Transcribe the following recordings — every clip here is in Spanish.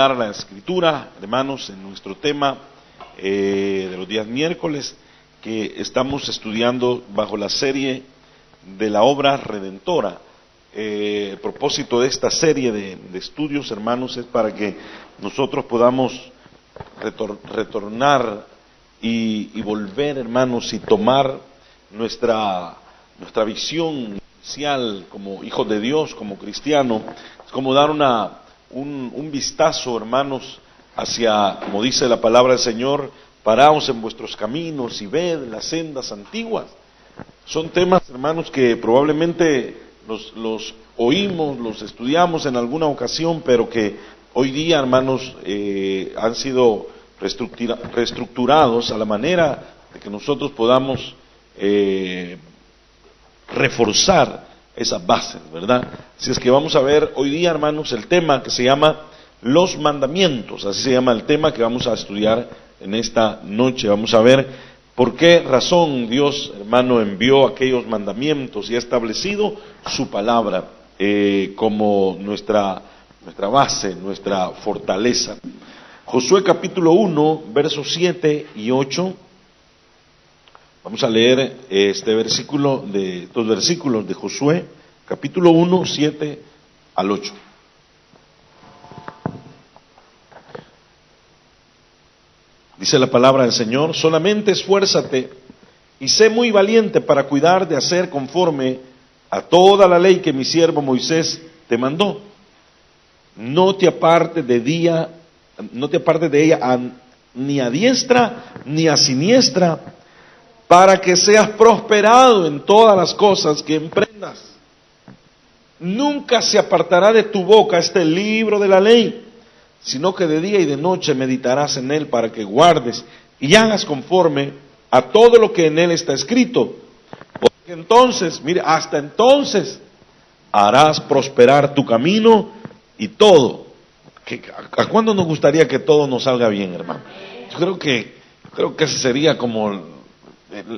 tomar la escritura, hermanos, en nuestro tema de los días miércoles, que estamos estudiando bajo la serie de la obra redentora. El propósito de esta serie de estudios, hermanos, es para que nosotros podamos retornar y volver, hermanos, y tomar nuestra visión inicial como hijos de Dios, como cristiano. Es como dar un vistazo, hermanos, hacia, como dice la palabra del Señor, paraos en vuestros caminos y ved las sendas antiguas. Son temas, hermanos, que probablemente los oímos, los estudiamos en alguna ocasión, pero que hoy día, hermanos, han sido reestructurados a la manera de que nosotros podamos reforzar esas bases, ¿verdad? Así es que vamos a ver hoy día, hermanos, el tema que se llama los mandamientos. Así se llama el tema que vamos a estudiar en esta noche. Vamos a ver por qué razón Dios, hermano, envió aquellos mandamientos y ha establecido su palabra como nuestra base, nuestra fortaleza. Josué capítulo 1, versos 7 y 8. Vamos a leer estos versículos de Josué, capítulo 1, 7 al 8. Dice la palabra del Señor: solamente esfuérzate y sé muy valiente para cuidar de hacer conforme a toda la ley que mi siervo Moisés te mandó. No te apartes de ella ni a diestra ni a siniestra, para que seas prosperado en todas las cosas que emprendas. Nunca se apartará de tu boca este libro de la ley, sino que de día y de noche meditarás en él, para que guardes y hagas conforme a todo lo que en él está escrito. Porque entonces, mire, hasta entonces harás prosperar tu camino y todo. ¿A cuándo nos gustaría que todo nos salga bien, hermano? Yo creo que ese sería como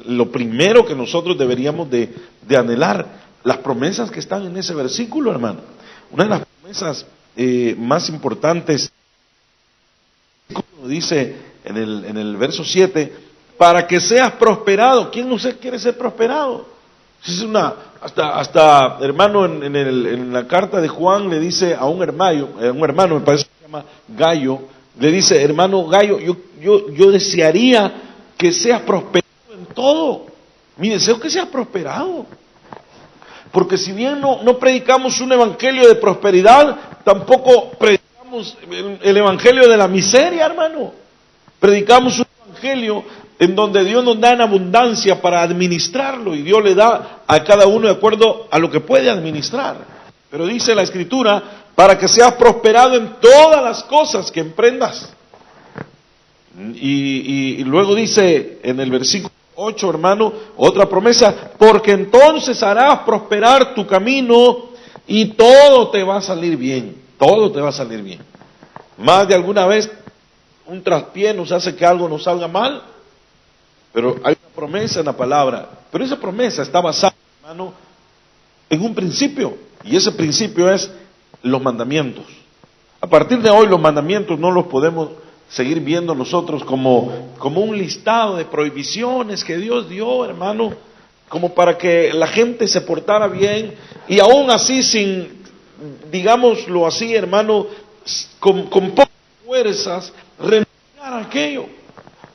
lo primero que nosotros deberíamos de anhelar, las promesas que están en ese versículo, hermano. Una de las promesas más importantes, dice en el verso 7, para que seas prosperado. ¿Quién no quiere ser prosperado? Es hasta hermano, en la carta de Juan le dice a un hermano, me parece que se llama Gallo, le dice: hermano Gallo, yo desearía que seas prosperado en todo. Mi deseo es que seas prosperado. Porque si bien no predicamos un evangelio de prosperidad, tampoco predicamos el evangelio de la miseria, hermano. Predicamos un evangelio en donde Dios nos da en abundancia para administrarlo, y Dios le da a cada uno de acuerdo a lo que puede administrar. Pero dice la Escritura: para que seas prosperado en todas las cosas que emprendas. Y luego dice en el versículo 8, hermano, otra promesa: porque entonces harás prosperar tu camino y todo te va a salir bien. Todo te va a salir bien. Más de alguna vez un traspié nos hace que algo nos salga mal, pero hay una promesa en la palabra. Pero esa promesa está basada, hermano, en un principio, y ese principio es los mandamientos. A partir de hoy los mandamientos no los podemos seguir viendo nosotros como un listado de prohibiciones que Dios dio, hermano, como para que la gente se portara bien, y aún así, sin, digámoslo así, hermano, con pocas fuerzas, renunciar a aquello.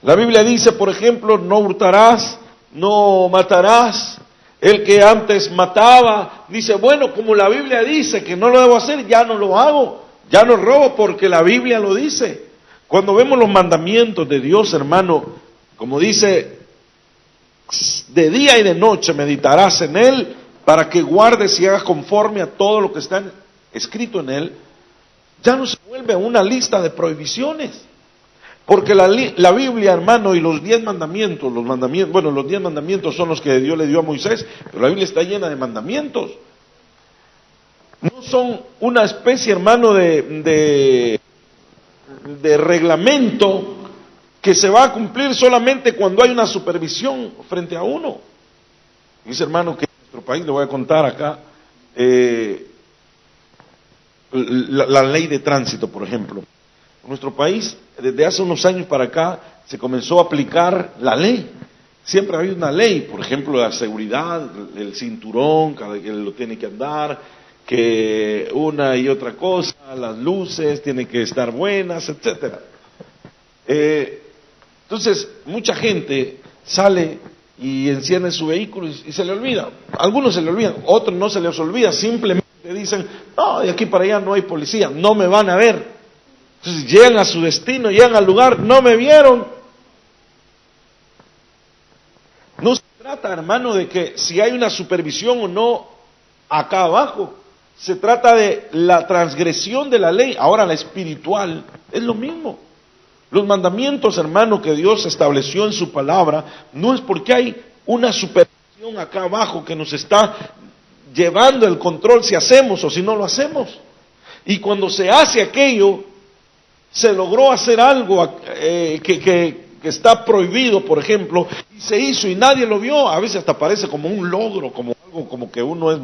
La Biblia dice, por ejemplo: no hurtarás, no matarás. El que antes mataba, dice: bueno, como la Biblia dice que no lo debo hacer, ya no lo hago, ya no robo porque la Biblia lo dice. Cuando vemos los mandamientos de Dios, hermano, como dice, de día y de noche meditarás en él, para que guardes y hagas conforme a todo lo que está escrito en él, ya no se vuelve una lista de prohibiciones. Porque la Biblia, hermano, y los 10 mandamientos, los 10 mandamientos son los que Dios le dio a Moisés, pero la Biblia está llena de mandamientos. No son una especie, hermano, de reglamento que se va a cumplir solamente cuando hay una supervisión frente a uno. Dice, hermano, que en nuestro país, le voy a contar acá, la ley de tránsito, por ejemplo. En nuestro país, desde hace unos años para acá, se comenzó a aplicar la ley. Siempre ha habido una ley, por ejemplo, la seguridad, el cinturón, cada quien lo tiene que andar, que una y otra cosa, las luces tienen que estar buenas, etcétera. Entonces, mucha gente sale y enciende su vehículo y se le olvida. Algunos se le olvidan, otros no se les olvida, simplemente dicen, no, de aquí para allá no hay policía, no me van a ver. Entonces llegan a su destino, llegan al lugar, no me vieron. No se trata, hermano, de que si hay una supervisión o no acá abajo. Se trata de la transgresión de la ley. Ahora la espiritual es lo mismo. Los mandamientos, hermano, que Dios estableció en su palabra, no es porque hay una supervisión acá abajo que nos está llevando el control si hacemos o si no lo hacemos. Y cuando se hace aquello, se logró hacer algo que está prohibido, por ejemplo, y se hizo y nadie lo vio. A veces hasta parece como un logro, como algo, como que uno es,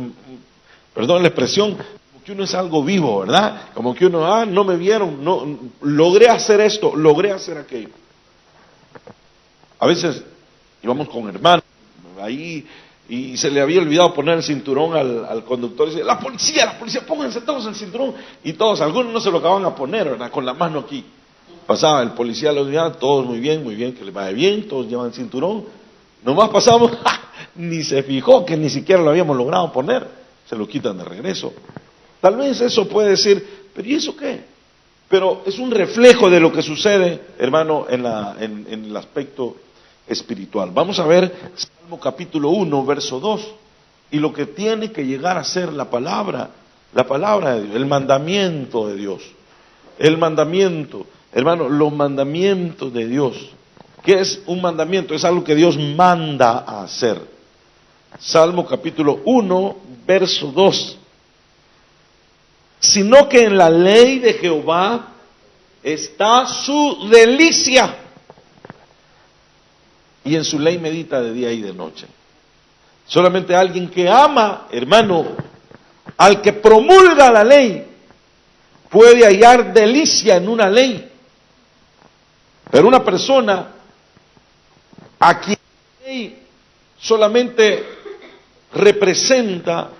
perdón la expresión, como que uno es algo vivo, ¿verdad? Como que uno, no me vieron, no, logré hacer esto, logré hacer aquello. A veces íbamos con hermanos ahí y se le había olvidado poner el cinturón al conductor y dice, la policía, pónganse todos el cinturón. Y todos, algunos no se lo acaban a poner, ¿verdad? Con la mano aquí. Pasaba el policía, los miraba, todos muy bien, que les vaya bien, todos llevan cinturón. Nomás pasamos, ni se fijó que ni siquiera lo habíamos logrado poner. Se lo quitan de regreso. Tal vez eso puede decir, pero ¿y eso qué? Pero es un reflejo de lo que sucede, hermano, en el aspecto espiritual. Vamos a ver Salmo capítulo 1, verso 2, y lo que tiene que llegar a ser la palabra de Dios, el mandamiento de Dios. El mandamiento, hermano, los mandamientos de Dios. ¿Qué es un mandamiento? Es algo que Dios manda a hacer. Salmo capítulo 1, verso 2. Sino que en la ley de Jehová está su delicia, y en su ley medita de día y de noche. Solamente alguien que ama, hermano, al que promulga la ley, puede hallar delicia en una ley. Pero una persona a quien la ley solamente representa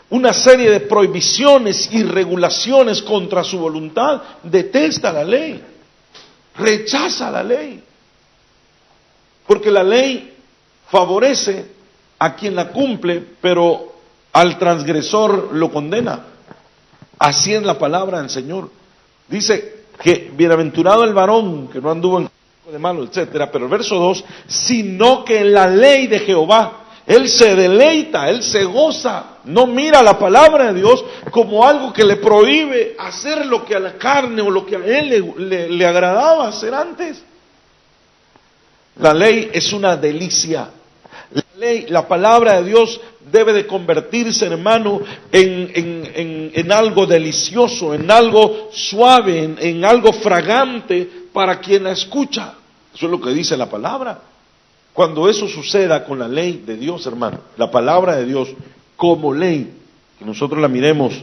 una serie de prohibiciones y regulaciones contra su voluntad, detesta la ley, rechaza la ley. Porque la ley favorece a quien la cumple, pero al transgresor lo condena. Así es la palabra del Señor. Dice que bienaventurado el varón que no anduvo en camino de malo, etcétera. Pero el verso 2, sino que en la ley de Jehová, él se deleita, él se goza. No mira la palabra de Dios como algo que le prohíbe hacer lo que a la carne o lo que a él le agradaba hacer antes. La ley es una delicia. La palabra de Dios debe de convertirse, hermano, en algo delicioso, en algo suave, en algo fragante para quien la escucha. Eso es lo que dice la palabra. Cuando eso suceda con la ley de Dios, hermano, la palabra de Dios como ley, que nosotros la miremos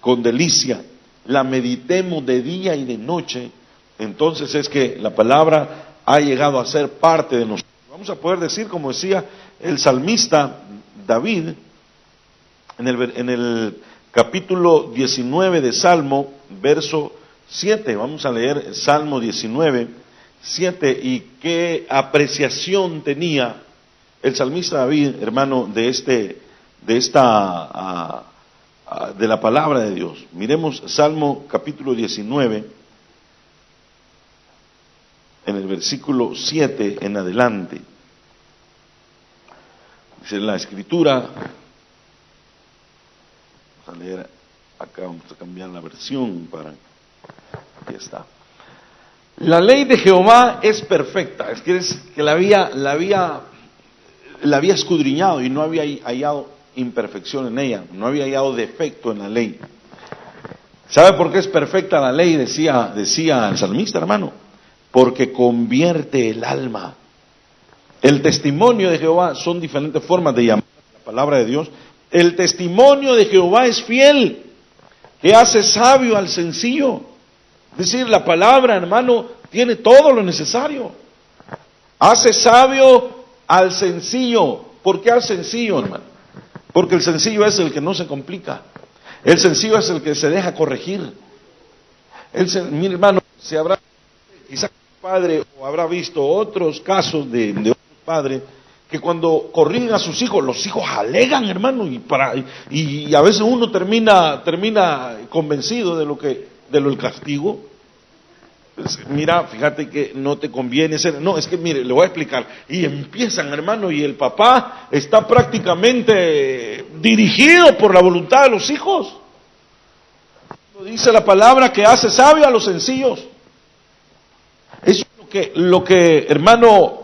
con delicia, la meditemos de día y de noche, entonces es que la palabra ha llegado a ser parte de nosotros. Vamos a poder decir, como decía el salmista David, en el capítulo 19 de Salmo, verso 7, vamos a leer Salmo 19, 7, y qué apreciación tenía el salmista David, hermano, de la palabra de Dios. Miremos Salmo capítulo 19, en el versículo 7 en adelante. Dice la escritura, vamos a leer acá, vamos a cambiar la versión para, aquí está. La ley de Jehová es perfecta, es que la había escudriñado y no había hallado imperfección en ella, no había hallado defecto en la ley. ¿Sabe por qué es perfecta la ley? Decía el salmista, hermano, porque convierte el alma. El testimonio de Jehová, son diferentes formas de llamar la palabra de Dios. El testimonio de Jehová es fiel, que hace sabio al sencillo. Es decir, la palabra, hermano, tiene todo lo necesario. Hace sabio al sencillo. ¿Por qué al sencillo, hermano? Porque el sencillo es el que no se complica. El sencillo es el que se deja corregir. Mi hermano, se habrá, quizás padre, o habrá visto otros casos de otros padres, que cuando corrigen a sus hijos, los hijos alegan, hermano, y a veces uno termina convencido de lo del castigo. Mira, fíjate que no te conviene ser, no, es que mire, le voy a explicar, y empiezan, hermano, y el papá está prácticamente dirigido por la voluntad de los hijos. Dice la palabra que hace sabio a los sencillos. Eso es lo que hermano,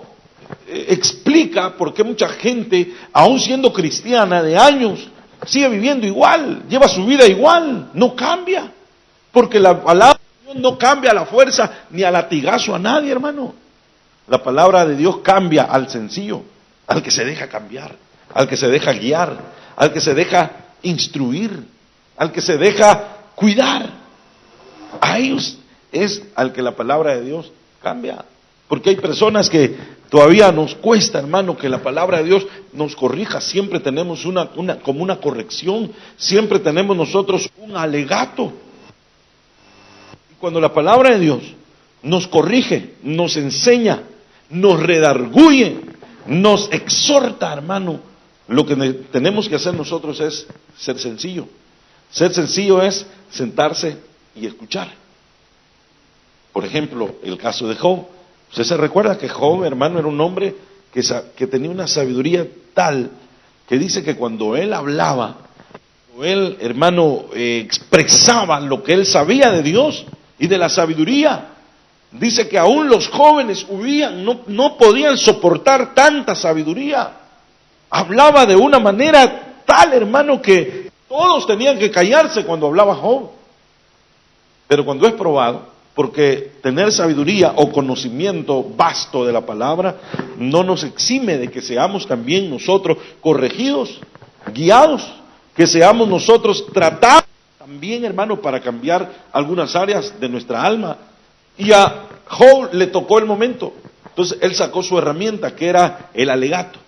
explica por qué mucha gente, aún siendo cristiana de años, sigue viviendo igual, lleva su vida igual, no cambia, porque la palabra de Dios no cambia a la fuerza ni a latigazo a nadie, hermano. La palabra de Dios cambia al sencillo, al que se deja cambiar, al que se deja guiar, al que se deja instruir, al que se deja cuidar. A ellos es al que la palabra de Dios cambia. Porque hay personas que todavía nos cuesta, hermano, que la palabra de Dios nos corrija. Siempre tenemos como una corrección, siempre tenemos nosotros un alegato. Y cuando la palabra de Dios nos corrige, nos enseña, nos redarguye, nos exhorta, hermano, lo que tenemos que hacer nosotros es ser sencillo. Ser sencillo es sentarse y escuchar. Por ejemplo, el caso de Job. Usted se recuerda que Job, hermano, era un hombre que tenía una sabiduría tal que dice que cuando él hablaba, él, hermano, expresaba lo que él sabía de Dios y de la sabiduría. Dice que aún los jóvenes huían, no podían soportar tanta sabiduría. Hablaba de una manera tal, hermano, que todos tenían que callarse cuando hablaba Job. Pero cuando es probado, porque tener sabiduría o conocimiento vasto de la palabra no nos exime de que seamos también nosotros corregidos, guiados, que seamos nosotros tratados también, hermano, para cambiar algunas áreas de nuestra alma. Y a Job le tocó el momento. Entonces él sacó su herramienta, que era el alegato.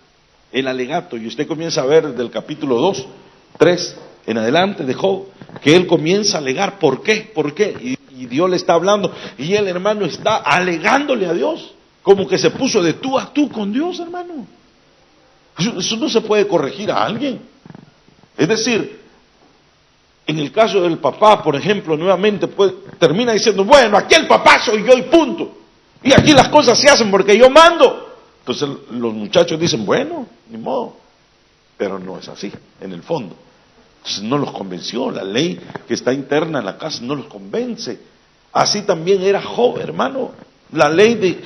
El alegato. Y usted comienza a ver del capítulo 2, 3 en adelante de Job, que él comienza a alegar. ¿Por qué? ¿Por qué? Y Dios le está hablando, y el hermano está alegándole a Dios, como que se puso de tú a tú con Dios, hermano. Eso no se puede corregir a alguien. Es decir, en el caso del papá, por ejemplo, nuevamente termina diciendo, bueno, aquí el papá soy yo y punto. Y aquí las cosas se hacen porque yo mando. Entonces los muchachos dicen, bueno, ni modo. Pero no es así, en el fondo. Entonces no los convenció, la ley que está interna en la casa no los convence. Así también era Job, hermano. La ley,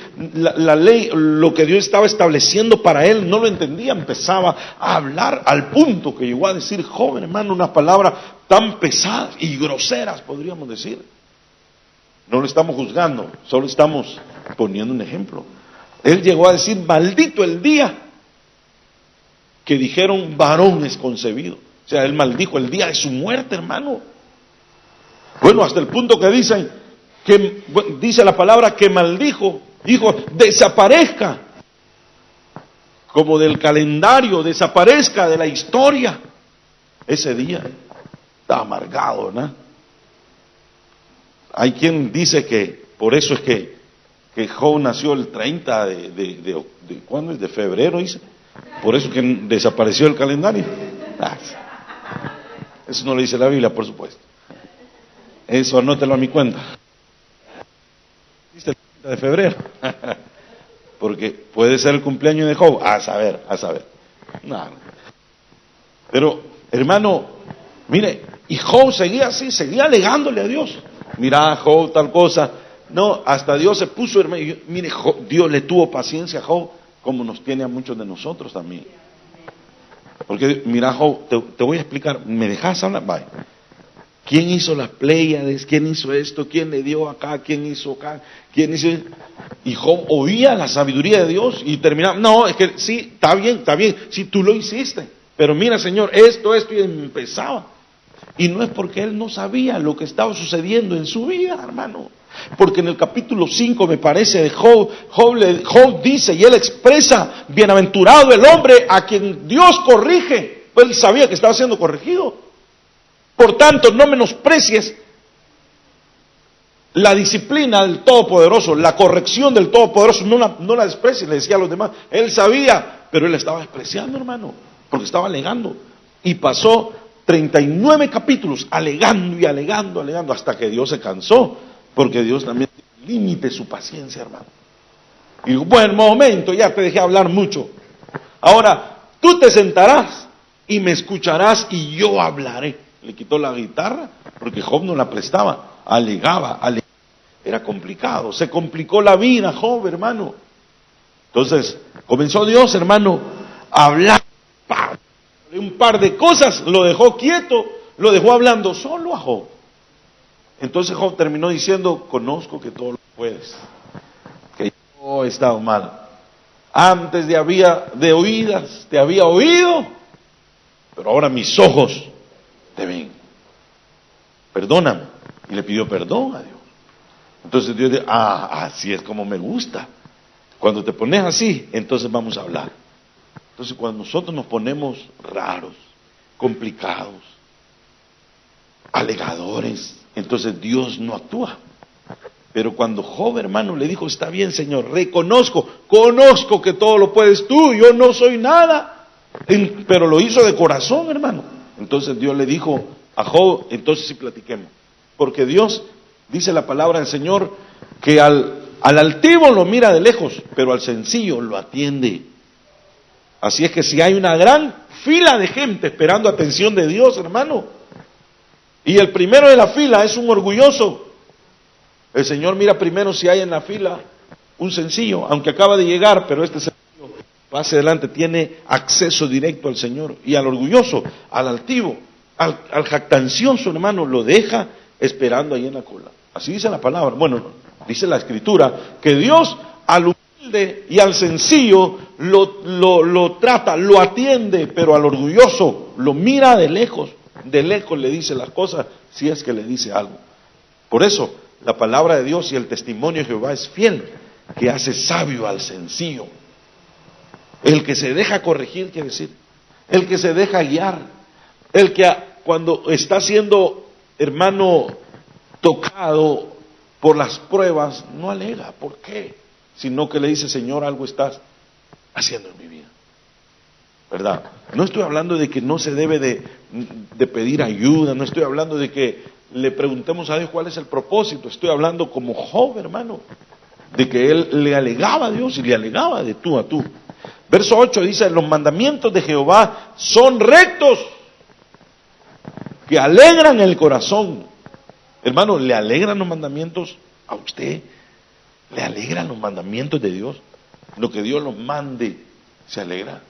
lo que Dios estaba estableciendo para él, no lo entendía. Empezaba a hablar al punto que llegó a decir Job, hermano, unas palabras tan pesadas y groseras, podríamos decir. No lo estamos juzgando, solo estamos poniendo un ejemplo. Él llegó a decir, maldito el día que dijeron varón es concebido. O sea, él maldijo el día de su muerte, hermano. Bueno, hasta el punto que dice la palabra que maldijo, dijo, desaparezca, como del calendario, desaparezca de la historia. Ese día está amargado, ¿no? Hay quien dice que por eso es que Job nació el 30 ¿cuándo es? De febrero, dice. Por eso que desapareció el calendario. Eso no lo dice la Biblia, por supuesto. Eso anótelo a mi cuenta. ¿Viste el 30 de febrero? Porque puede ser el cumpleaños de Job. A saber. No. Pero, hermano, mire, y Job seguía así, seguía alegándole a Dios. Mira, Job, tal cosa. No, hasta Dios se puso, hermano. Mire, Dios le tuvo paciencia a Job, como nos tiene a muchos de nosotros también. Porque, mira, Job, te voy a explicar. ¿Me dejas hablar? Vaya. ¿Quién hizo las Pléyades? ¿Quién hizo esto? ¿Quién le dio acá? ¿Quién hizo acá? ¿Quién hizo? Y Job oía la sabiduría de Dios y terminaba. No, es que sí, está bien. Sí, tú lo hiciste. Pero mira, Señor, esto, y empezaba. Y no es porque él no sabía lo que estaba sucediendo en su vida, hermano. Porque en el capítulo 5, me parece, de Job dice, y él expresa, bienaventurado el hombre a quien Dios corrige. Pues él sabía que estaba siendo corregido. Por tanto, no menosprecies la disciplina del Todopoderoso, la corrección del Todopoderoso, no la desprecies, le decía a los demás. Él sabía, pero él estaba despreciando, hermano, porque estaba alegando. Y pasó 39 capítulos alegando y alegando, hasta que Dios se cansó, porque Dios también tiene límite su paciencia, hermano. Y dijo, buen momento, ya te dejé hablar mucho. Ahora, tú te sentarás y me escucharás y yo hablaré. Le quitó la guitarra, porque Job no la prestaba, alegaba. Era complicado, se complicó la vida, Job, hermano. Entonces, comenzó Dios, hermano, a hablar un par de cosas, lo dejó quieto, lo dejó hablando solo a Job. Entonces Job terminó diciendo, conozco que todo lo puedes, que yo he estado mal. Antes de oídas, te había oído, pero ahora mis ojos te ven. Perdóname. Y le pidió perdón a Dios. Entonces Dios dice, así es como me gusta. Cuando te pones así, entonces vamos a hablar. Entonces cuando nosotros nos ponemos raros, complicados, alegadores, entonces Dios no actúa. Pero cuando Job, hermano, le dijo, está bien, Señor, conozco que todo lo puedes tú, yo no soy nada. Pero lo hizo de corazón, hermano. Entonces Dios le dijo a Job, entonces sí platiquemos. Porque Dios, dice la palabra del Señor, que al altivo lo mira de lejos, pero al sencillo lo atiende. Así es que si hay una gran fila de gente esperando atención de Dios, hermano, y el primero de la fila es un orgulloso, el Señor mira primero si hay en la fila un sencillo, aunque acaba de llegar, pero este sencillo pase adelante, tiene acceso directo al Señor. Y al orgulloso, al altivo, al jactancioso, hermano, lo deja esperando ahí en la cola. Así dice la palabra. Bueno, dice la Escritura que Dios al humilde y al sencillo lo trata, lo atiende, pero al orgulloso lo mira de lejos le dice las cosas, si es que le dice algo. Por eso la palabra de Dios y el testimonio de Jehová es fiel, que hace sabio al sencillo. El que se deja corregir, quiere decir, el que se deja guiar, el que cuando está siendo, hermano, tocado por las pruebas, no alega. ¿Por qué? Sino que le dice, Señor, algo estás haciendo en mi vida, ¿verdad? No estoy hablando de que no se debe de pedir ayuda, no estoy hablando de que le preguntemos a Dios cuál es el propósito, estoy hablando como Job, hermano, de que él le alegaba a Dios y le alegaba de tú a tú. Verso 8 dice, los mandamientos de Jehová son rectos, que alegran el corazón. Hermano, ¿le alegran los mandamientos a usted? ¿Le alegran los mandamientos de Dios? Lo que Dios nos mande, ¿se alegra?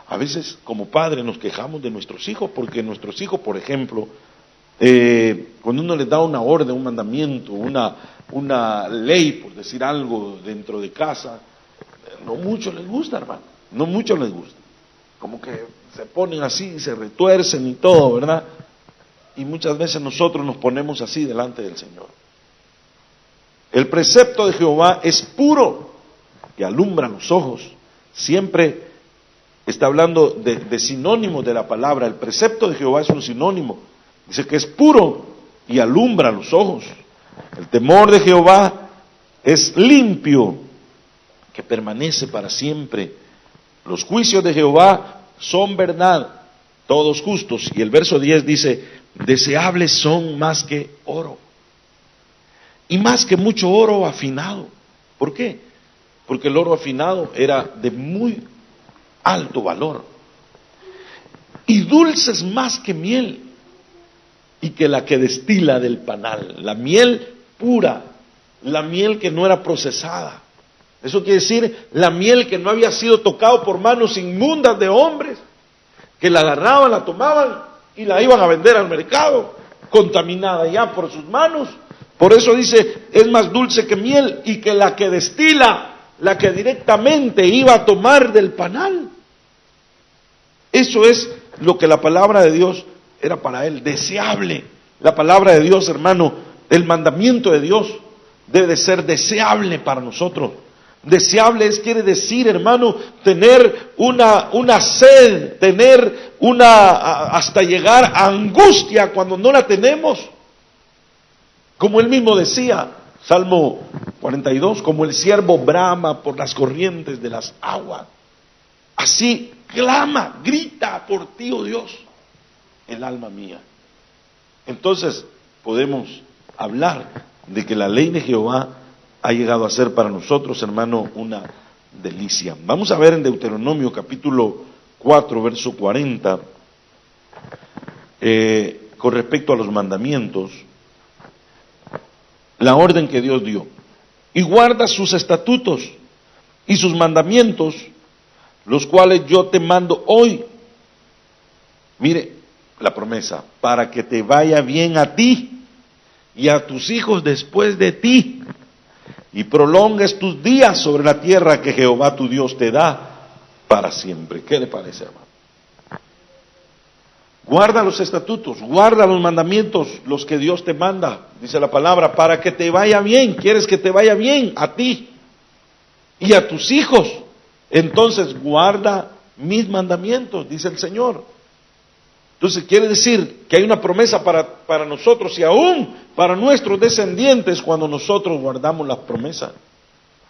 A veces como padres nos quejamos de nuestros hijos, porque nuestros hijos, por ejemplo, cuando uno les da una orden, un mandamiento, una ley, por decir algo, dentro de casa, no mucho les gusta, hermano, no mucho les gusta. Como que se ponen así, se retuercen y todo, ¿verdad? Y muchas veces nosotros nos ponemos así delante del Señor. El precepto de Jehová es puro, que alumbra los ojos. Siempre está hablando de sinónimos de la palabra. El precepto de Jehová es un sinónimo. Dice que es puro y alumbra los ojos. El temor de Jehová es limpio, que permanece para siempre. Los juicios de Jehová son verdad, todos justos. Y el verso 10 dice, deseables son más que oro, y más que mucho oro afinado. ¿Por qué? Porque el oro afinado era de muy alto valor. Y dulces más que miel, y que la que destila del panal. La miel pura, la miel que no era procesada. Eso quiere decir, la miel que no había sido tocado por manos inmundas de hombres, que la agarraban, la tomaban y la iban a vender al mercado, contaminada ya por sus manos. Por eso dice, es más dulce que miel, y que la que destila, la que directamente iba a tomar del panal. Eso es lo que la palabra de Dios era para él, deseable. La palabra de Dios, hermano, el mandamiento de Dios debe de ser deseable para nosotros. Deseable quiere decir, hermano, tener una sed, tener hasta llegar a angustia cuando no la tenemos. Como él mismo decía, Salmo 42, como el siervo brama por las corrientes de las aguas, así clama, grita por ti, oh Dios, el alma mía. Entonces podemos hablar de que la ley de Jehová ha llegado a ser para nosotros, hermano, una delicia. Vamos a ver en Deuteronomio capítulo 4, verso 40, con respecto a los mandamientos, la orden que Dios dio. Y guarda sus estatutos y sus mandamientos, los cuales yo te mando hoy. Mire la promesa, para que te vaya bien a ti y a tus hijos después de ti, y prolongues tus días sobre la tierra que Jehová tu Dios te da para siempre. ¿Qué le parece, hermano? Guarda los estatutos, guarda los mandamientos, los que Dios te manda, dice la palabra, para que te vaya bien. ¿Quieres que te vaya bien a ti y a tus hijos? Entonces guarda mis mandamientos, dice el Señor. Entonces quiere decir que hay una promesa para nosotros y aún para nuestros descendientes cuando nosotros guardamos las promesas.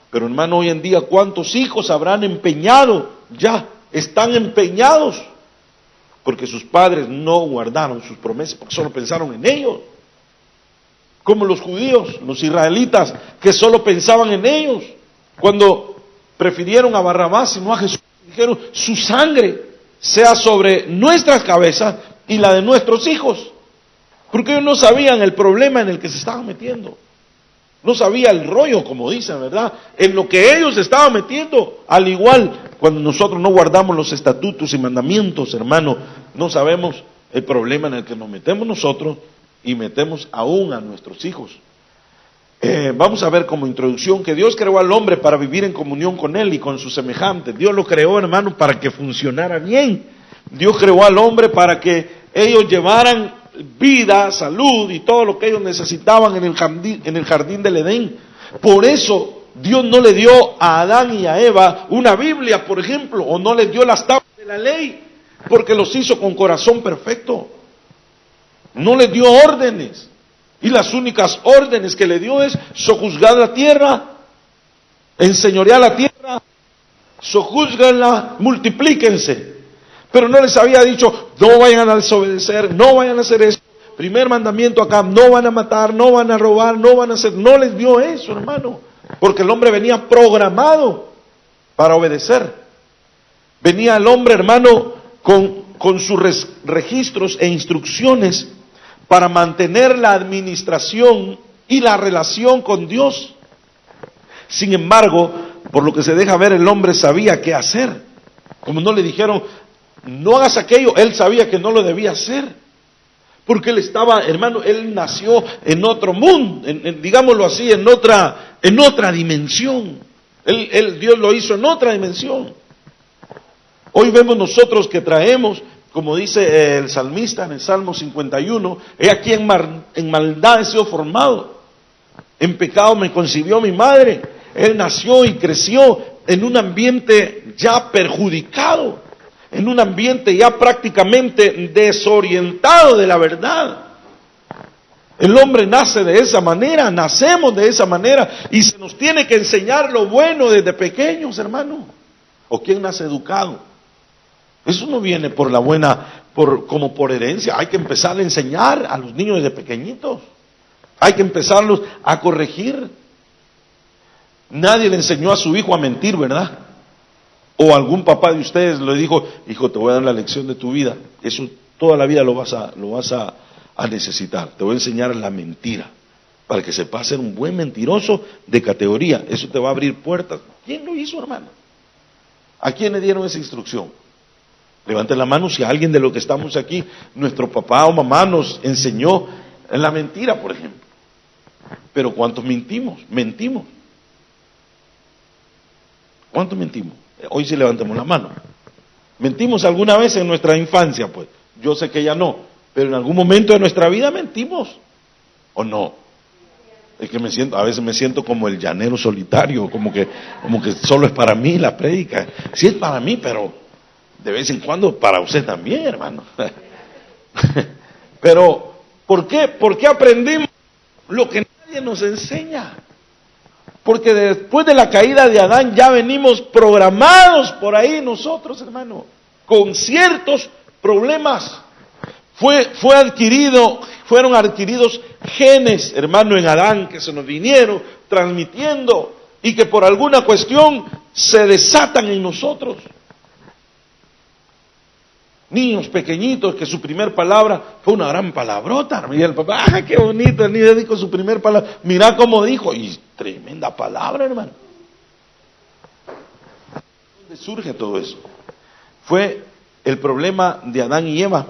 Pero hermano, hoy en día, ¿cuántos hijos habrán empeñado? Ya están empeñados porque sus padres no guardaron sus promesas, porque solo pensaron en ellos. Como los judíos, los israelitas, que solo pensaban en ellos. Cuando prefirieron a Barrabás y no a Jesús, dijeron, su sangre sea sobre nuestras cabezas y la de nuestros hijos. Porque ellos no sabían el problema en el que se estaban metiendo. No sabía el rollo, como dicen, ¿verdad? En lo que ellos se estaban metiendo. Al igual, cuando nosotros no guardamos los estatutos y mandamientos, hermano, no sabemos el problema en el que nos metemos nosotros y metemos aún a nuestros hijos. Vamos a ver como introducción que Dios creó al hombre para vivir en comunión con él y con sus semejantes. Dios lo creó, hermano, para que funcionara bien. Dios creó al hombre para que ellos llevaran vida, salud y todo lo que ellos necesitaban en el jardín del Edén. Por eso Dios no le dio a Adán y a Eva una Biblia, por ejemplo, o no les dio las tablas de la ley, porque los hizo con corazón perfecto. No les dio órdenes. Y las únicas órdenes que le dio es sojuzgar la tierra, enseñorear la tierra, sojuzganla, multiplíquense. Pero no les había dicho, no vayan a desobedecer, no vayan a hacer eso. Primer mandamiento acá, no van a matar, no van a robar, no van a hacer. No les dio eso, hermano. Porque el hombre venía programado para obedecer. Venía el hombre, hermano, con sus registros e instrucciones para mantener la administración y la relación con Dios. Sin embargo, por lo que se deja ver, el hombre sabía qué hacer. Como no le dijeron, no hagas aquello, él sabía que no lo debía hacer. Porque él estaba, hermano, él nació en otro mundo, digámoslo así, en otra dimensión. Dios lo hizo en otra dimensión. Hoy vemos nosotros que traemos, como dice el salmista en el Salmo 51, he aquí en maldad he sido formado, en pecado me concibió mi madre. Él nació y creció en un ambiente ya perjudicado, en un ambiente ya prácticamente desorientado de la verdad. El hombre nace de esa manera, nacemos de esa manera, y se nos tiene que enseñar lo bueno desde pequeños, hermano. ¿O quién nace educado? Eso no viene por la buena, como por herencia. Hay que empezar a enseñar a los niños desde pequeñitos. Hay que empezarlos a corregir. Nadie le enseñó a su hijo a mentir, ¿verdad? O algún papá de ustedes le dijo, hijo, te voy a dar la lección de tu vida. Eso toda la vida lo vas a necesitar. Te voy a enseñar la mentira, para que sepas ser un buen mentiroso de categoría. Eso te va a abrir puertas. ¿Quién lo hizo, hermano? ¿A quién le dieron esa instrucción? Levanten la mano si alguien de los que estamos aquí, nuestro papá o mamá nos enseñó la mentira, por ejemplo. Pero ¿cuántos mentimos? Mentimos. ¿Cuántos mentimos? Hoy sí levantemos la mano. ¿Mentimos alguna vez en nuestra infancia? Pues yo sé que ya no, pero en algún momento de nuestra vida mentimos, ¿o no? Es que a veces me siento como el llanero solitario, como que solo es para mí la prédica. Sí es para mí, pero de vez en cuando para usted también, hermano. Pero, ¿por qué? Porque aprendimos lo que nadie nos enseña. Porque después de la caída de Adán ya venimos programados por ahí nosotros, hermano, con ciertos problemas. Fueron adquiridos genes, hermano, en Adán, que se nos vinieron transmitiendo y que por alguna cuestión se desatan en nosotros. Niños pequeñitos que su primer palabra fue una gran palabrota. Y el papá, ¡ah, qué bonito! El niño dijo su primer palabra. Mira cómo dijo. Y tremenda palabra, hermano. ¿Dónde surge todo eso? Fue el problema de Adán y Eva,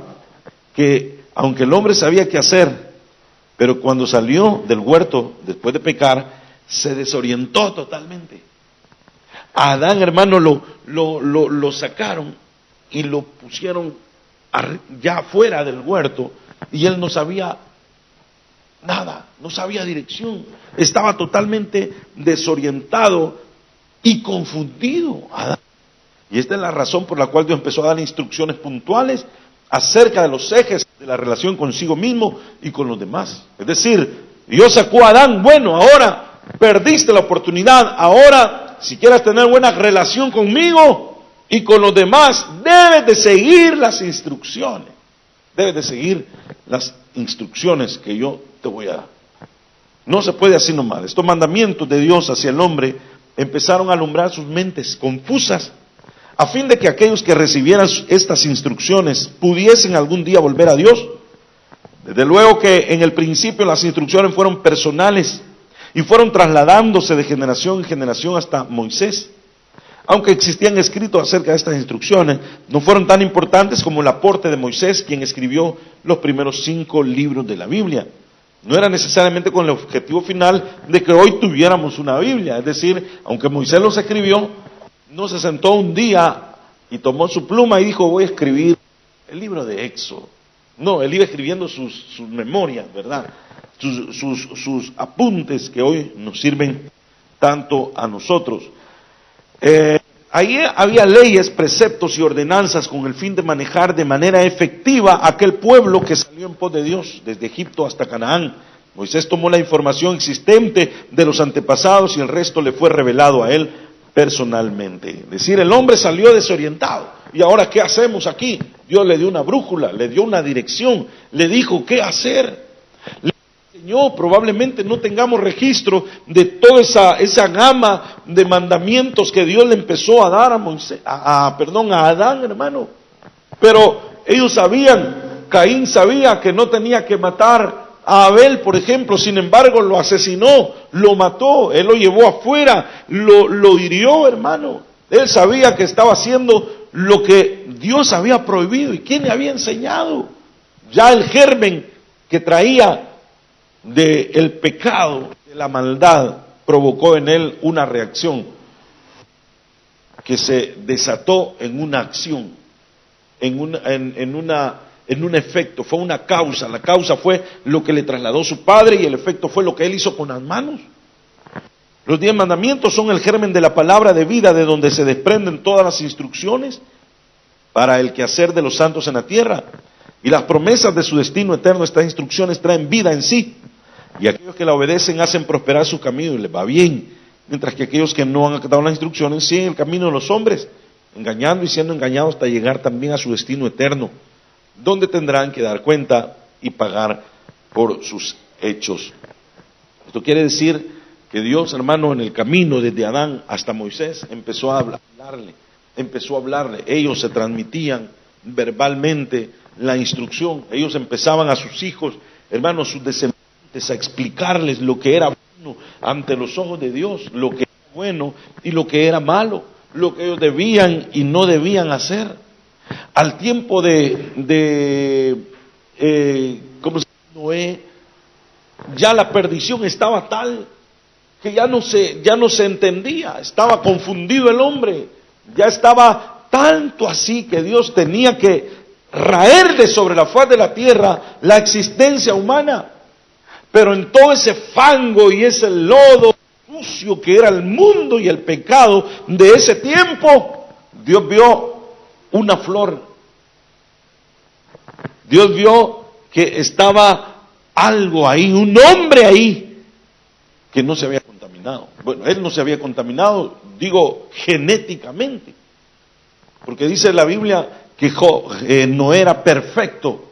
que aunque el hombre sabía qué hacer, pero cuando salió del huerto, después de pecar, se desorientó totalmente. A Adán, hermano, lo sacaron y lo pusieron ya fuera del huerto, y él no sabía nada, no sabía dirección, estaba totalmente desorientado y confundido. Y esta es la razón por la cual Dios empezó a dar instrucciones puntuales acerca de los ejes de la relación consigo mismo y con los demás. Es decir, Dios sacó a Adán, bueno, ahora perdiste la oportunidad, ahora si quieres tener buena relación conmigo y con los demás, debes de seguir las instrucciones. Debes de seguir las instrucciones que yo te voy a dar. No se puede así nomás. Estos mandamientos de Dios hacia el hombre empezaron a alumbrar sus mentes confusas, a fin de que aquellos que recibieran estas instrucciones pudiesen algún día volver a Dios. Desde luego que en el principio las instrucciones fueron personales y fueron trasladándose de generación en generación hasta Moisés. Aunque existían escritos acerca de estas instrucciones, no fueron tan importantes como el aporte de Moisés, quien escribió los primeros 5 libros de la Biblia. No era necesariamente con el objetivo final de que hoy tuviéramos una Biblia. Es decir, aunque Moisés los escribió, no se sentó un día y tomó su pluma y dijo, voy a escribir el libro de Éxodo. No, él iba escribiendo sus memorias, ¿verdad? Sus apuntes que hoy nos sirven tanto a nosotros. Ahí había leyes, preceptos y ordenanzas con el fin de manejar de manera efectiva aquel pueblo que salió en pos de Dios, desde Egipto hasta Canaán. Moisés tomó la información existente de los antepasados y el resto le fue revelado a él personalmente. Es decir, el hombre salió desorientado. ¿Y ahora qué hacemos aquí? Dios le dio una brújula, le dio una dirección, le dijo qué hacer. Señor, probablemente no tengamos registro de toda esa gama de mandamientos que Dios le empezó a dar a Adán, hermano. Pero ellos sabían, Caín sabía que no tenía que matar a Abel, por ejemplo, sin embargo lo asesinó, lo mató, él lo llevó afuera, lo hirió, hermano. Él sabía que estaba haciendo lo que Dios había prohibido. ¿Y quién le había enseñado? Ya el germen que traía del pecado, de la maldad, provocó en él una reacción que se desató en una acción, en un efecto, fue una causa. La causa fue lo que le trasladó su padre y el efecto fue lo que él hizo con las manos. Los 10 mandamientos son el germen de la palabra de vida, de donde se desprenden todas las instrucciones para el quehacer de los santos en la tierra. Y las promesas de su destino eterno, estas instrucciones traen vida en sí. Y aquellos que la obedecen hacen prosperar su camino y les va bien. Mientras que aquellos que no han acatado las instrucciones siguen el camino de los hombres, engañando y siendo engañados hasta llegar también a su destino eterno, donde tendrán que dar cuenta y pagar por sus hechos. Esto quiere decir que Dios, hermano, en el camino desde Adán hasta Moisés empezó a hablarle. Ellos se transmitían verbalmente la instrucción. Ellos empezaban a sus hijos, hermanos, sus descendientes, a explicarles lo que era bueno ante los ojos de Dios, lo que era bueno y lo que era malo, lo que ellos debían y no debían hacer. Al tiempo de Noé, ya la perdición estaba tal que ya no se entendía, estaba confundido el hombre, ya estaba tanto así que Dios tenía que raer de sobre la faz de la tierra la existencia humana. Pero en todo ese fango y ese lodo sucio que era el mundo y el pecado de ese tiempo, Dios vio una flor. Dios vio que estaba algo ahí, un hombre ahí, que no se había contaminado. Bueno, él no se había contaminado, digo, genéticamente. Porque dice la Biblia que no era perfecto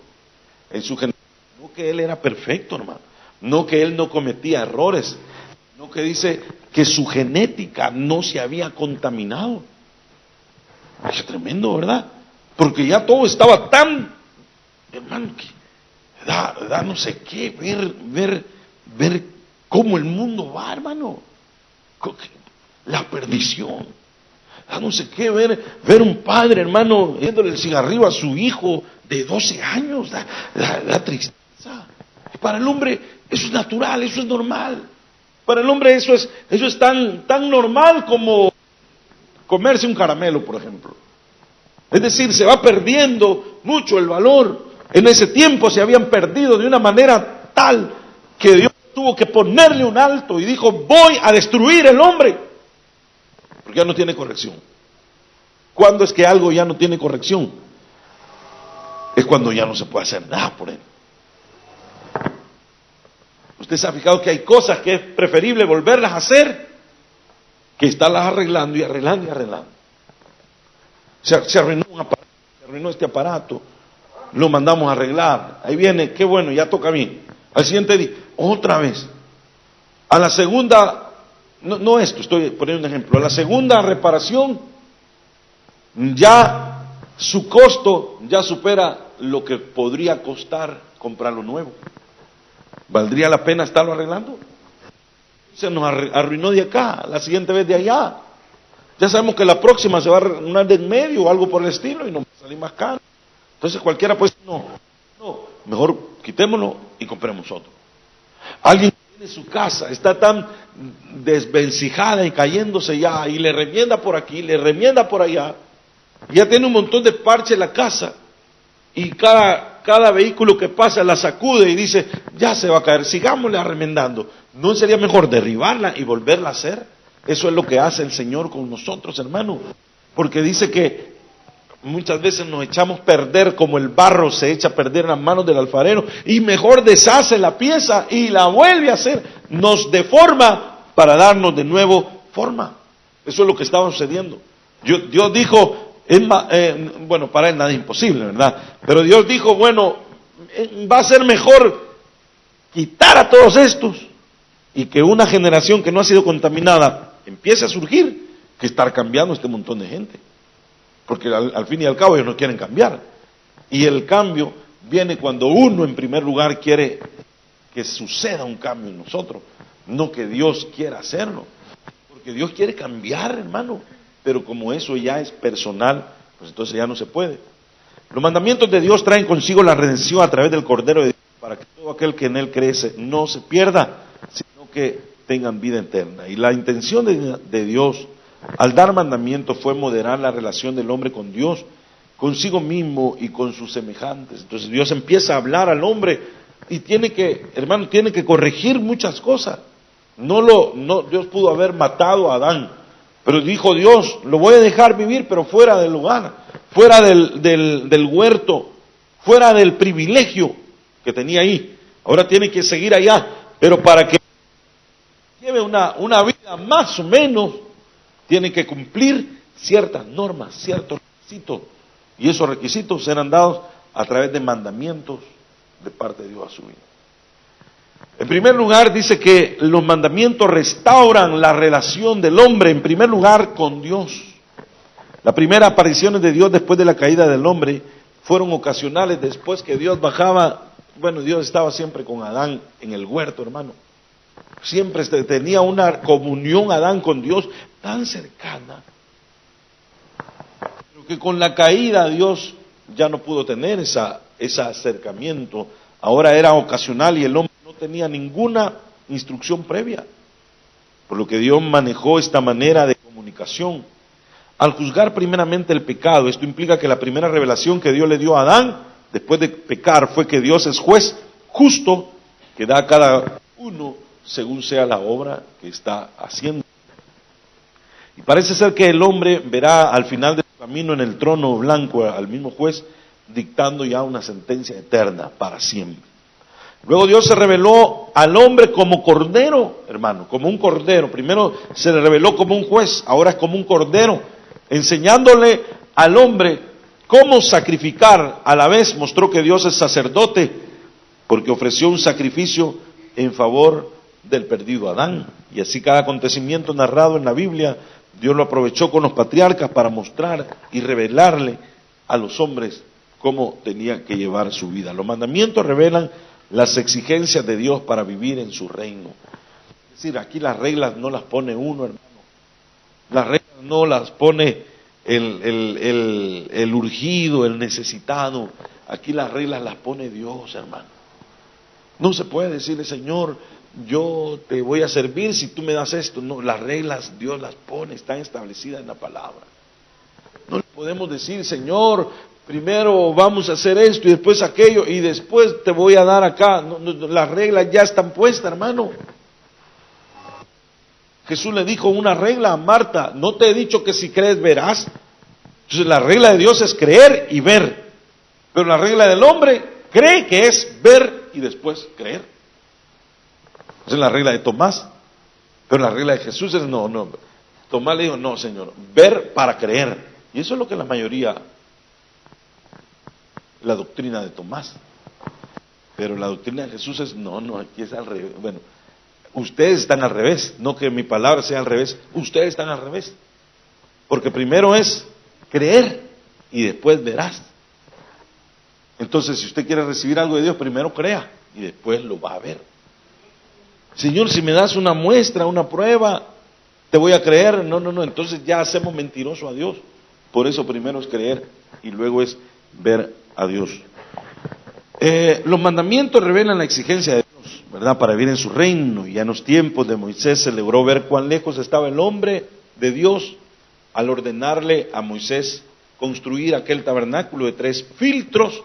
en su genética. No que él era perfecto, hermano. No que él no cometía errores. No que dice que su genética no se había contaminado. Es tremendo, ¿verdad? Porque ya todo estaba tan, hermano, que da no sé qué, ver cómo el mundo va, hermano. La perdición. Da no sé qué, ver un padre, hermano, dándole el cigarrillo a su hijo de 12 años. Da tristeza. Para el hombre eso es natural, eso es normal. Para el hombre eso es tan normal como comerse un caramelo, por ejemplo. Es decir, se va perdiendo mucho el valor. En ese tiempo se habían perdido de una manera tal que Dios tuvo que ponerle un alto y dijo, voy a destruir el hombre, porque ya no tiene corrección. ¿Cuándo es que algo ya no tiene corrección? Es cuando ya no se puede hacer nada por él. Usted se ha fijado que hay cosas que es preferible volverlas a hacer que estarlas arreglando y arreglando y arreglando. Se arruinó un aparato, se arruinó este aparato, lo mandamos a arreglar. Ahí viene, qué bueno, ya toca a mí. Al siguiente día, otra vez. A la segunda, no esto, estoy poniendo un ejemplo. A la segunda reparación, ya su costo ya supera lo que podría costar comprarlo nuevo. ¿Valdría la pena estarlo arreglando? Se nos arruinó de acá, la siguiente vez de allá. Ya sabemos que la próxima se va a arruinar de en medio o algo por el estilo y nos va a salir más caro. Entonces cualquiera pues no, mejor quitémoslo y compremos otro. Alguien que tiene su casa, está tan desvencijada y cayéndose ya, y le remienda por aquí, le remienda por allá, ya tiene un montón de parches en la casa, y cada vehículo que pasa la sacude y dice, ya se va a caer, sigámosle arremendando. ¿No sería mejor derribarla y volverla a hacer? Eso es lo que hace el Señor con nosotros, hermano. Porque dice que muchas veces nos echamos a perder como el barro se echa a perder en las manos del alfarero, y mejor deshace la pieza y la vuelve a hacer. Nos deforma para darnos de nuevo forma. Eso es lo que estaba sucediendo. Dios dijo, bueno, para él nada es imposible, ¿verdad? Pero Dios dijo, bueno, va a ser mejor quitar a todos estos y que una generación que no ha sido contaminada empiece a surgir, que estar cambiando este montón de gente. Porque al fin y al cabo ellos no quieren cambiar. Y el cambio viene cuando uno en primer lugar quiere que suceda un cambio en nosotros, no que Dios quiera hacerlo. Porque Dios quiere cambiar, hermano. Pero como eso ya es personal, pues entonces ya no se puede. Los mandamientos de Dios traen consigo la redención a través del Cordero de Dios, para que todo aquel que en él crece no se pierda, sino que tengan vida eterna. Y la intención de Dios al dar mandamientos fue moderar la relación del hombre con Dios, consigo mismo y con sus semejantes. Entonces Dios empieza a hablar al hombre y tiene que corregir muchas cosas. Dios pudo haber matado a Adán, pero dijo Dios, lo voy a dejar vivir, pero fuera del lugar, fuera del huerto, fuera del privilegio que tenía ahí. Ahora tiene que seguir allá, pero para que lleve una vida más o menos, tiene que cumplir ciertas normas, ciertos requisitos, y esos requisitos serán dados a través de mandamientos de parte de Dios a su vida. En primer lugar, dice que los mandamientos restauran la relación del hombre, en primer lugar, con Dios. Las primeras apariciones de Dios después de la caída del hombre fueron ocasionales, después que Dios bajaba. Bueno, Dios estaba siempre con Adán en el huerto, hermano. Siempre tenía una comunión Adán con Dios tan cercana, pero que con la caída Dios ya no pudo tener ese acercamiento. Ahora era ocasional y el hombre no tenía ninguna instrucción previa, por lo que Dios manejó esta manera de comunicación. Al juzgar primeramente el pecado, esto implica que la primera revelación que Dios le dio a Adán después de pecar fue que Dios es juez justo que da a cada uno según sea la obra que está haciendo. Y parece ser que el hombre verá al final del camino en el trono blanco al mismo juez dictando ya una sentencia eterna para siempre. Luego Dios se reveló al hombre como cordero, hermano, como un cordero. Primero se le reveló como un juez, ahora es como un cordero, enseñándole al hombre cómo sacrificar. A la vez mostró que Dios es sacerdote, porque ofreció un sacrificio en favor del perdido Adán. Y así cada acontecimiento narrado en la Biblia, Dios lo aprovechó con los patriarcas para mostrar y revelarle a los hombres cómo tenía que llevar su vida. Los mandamientos revelan las exigencias de Dios para vivir en su reino. Es decir, aquí las reglas no las pone uno, hermano. Las reglas no las pone el urgido, el necesitado. Aquí las reglas las pone Dios, hermano. No se puede decirle, Señor, yo te voy a servir si tú me das esto. No, las reglas Dios las pone, están establecidas en la palabra. No le podemos decir, Señor, primero vamos a hacer esto y después aquello y después te voy a dar acá. No, las reglas ya están puestas, hermano. Jesús le dijo una regla a Marta: no te he dicho que si crees verás. Entonces la regla de Dios es creer y ver, pero la regla del hombre cree que es ver y después creer. Esa es la regla de Tomás, pero la regla de Jesús es no. Tomás le dijo, no, Señor, ver para creer. Y eso es lo que la mayoría, la doctrina de Tomás. Pero la doctrina de Jesús es, no, aquí es al revés. Bueno, ustedes están al revés, no que mi palabra sea al revés, ustedes están al revés. Porque primero es creer y después verás. Entonces, si usted quiere recibir algo de Dios, primero crea y después lo va a ver. Señor, si me das una muestra, una prueba, te voy a creer. No, entonces ya hacemos mentiroso a Dios. Por eso primero es creer y luego es ver a Dios. Los mandamientos revelan la exigencia de Dios, ¿verdad? Para vivir en su reino. Y en los tiempos de Moisés se logró ver cuán lejos estaba el hombre de Dios al ordenarle a Moisés construir aquel tabernáculo de 3 filtros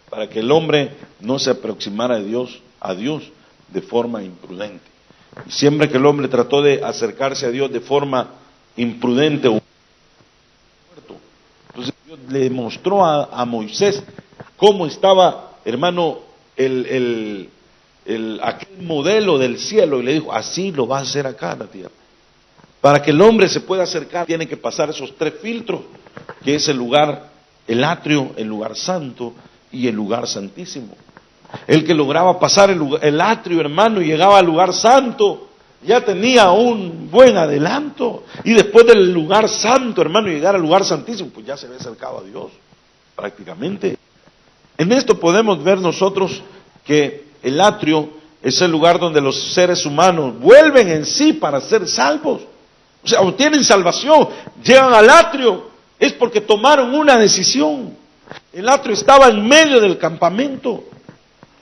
para que el hombre no se aproximara a Dios de forma imprudente. Y siempre que el hombre trató de acercarse a Dios de forma imprudente, entonces Dios le mostró a Moisés cómo estaba, hermano, aquel modelo del cielo, y le dijo, así lo va a hacer acá en la tierra. Para que el hombre se pueda acercar, tiene que pasar esos 3 filtros, que es el lugar, el atrio, el lugar santo y el lugar santísimo. El que lograba pasar el atrio, hermano, y llegaba al lugar santo, ya tenía un buen adelanto. Y después del lugar santo, hermano, llegar al lugar santísimo, pues ya se había acercado a Dios, prácticamente. En esto podemos ver nosotros que el atrio es el lugar donde los seres humanos vuelven en sí para ser salvos. O sea, obtienen salvación, llegan al atrio, es porque tomaron una decisión. El atrio estaba en medio del campamento.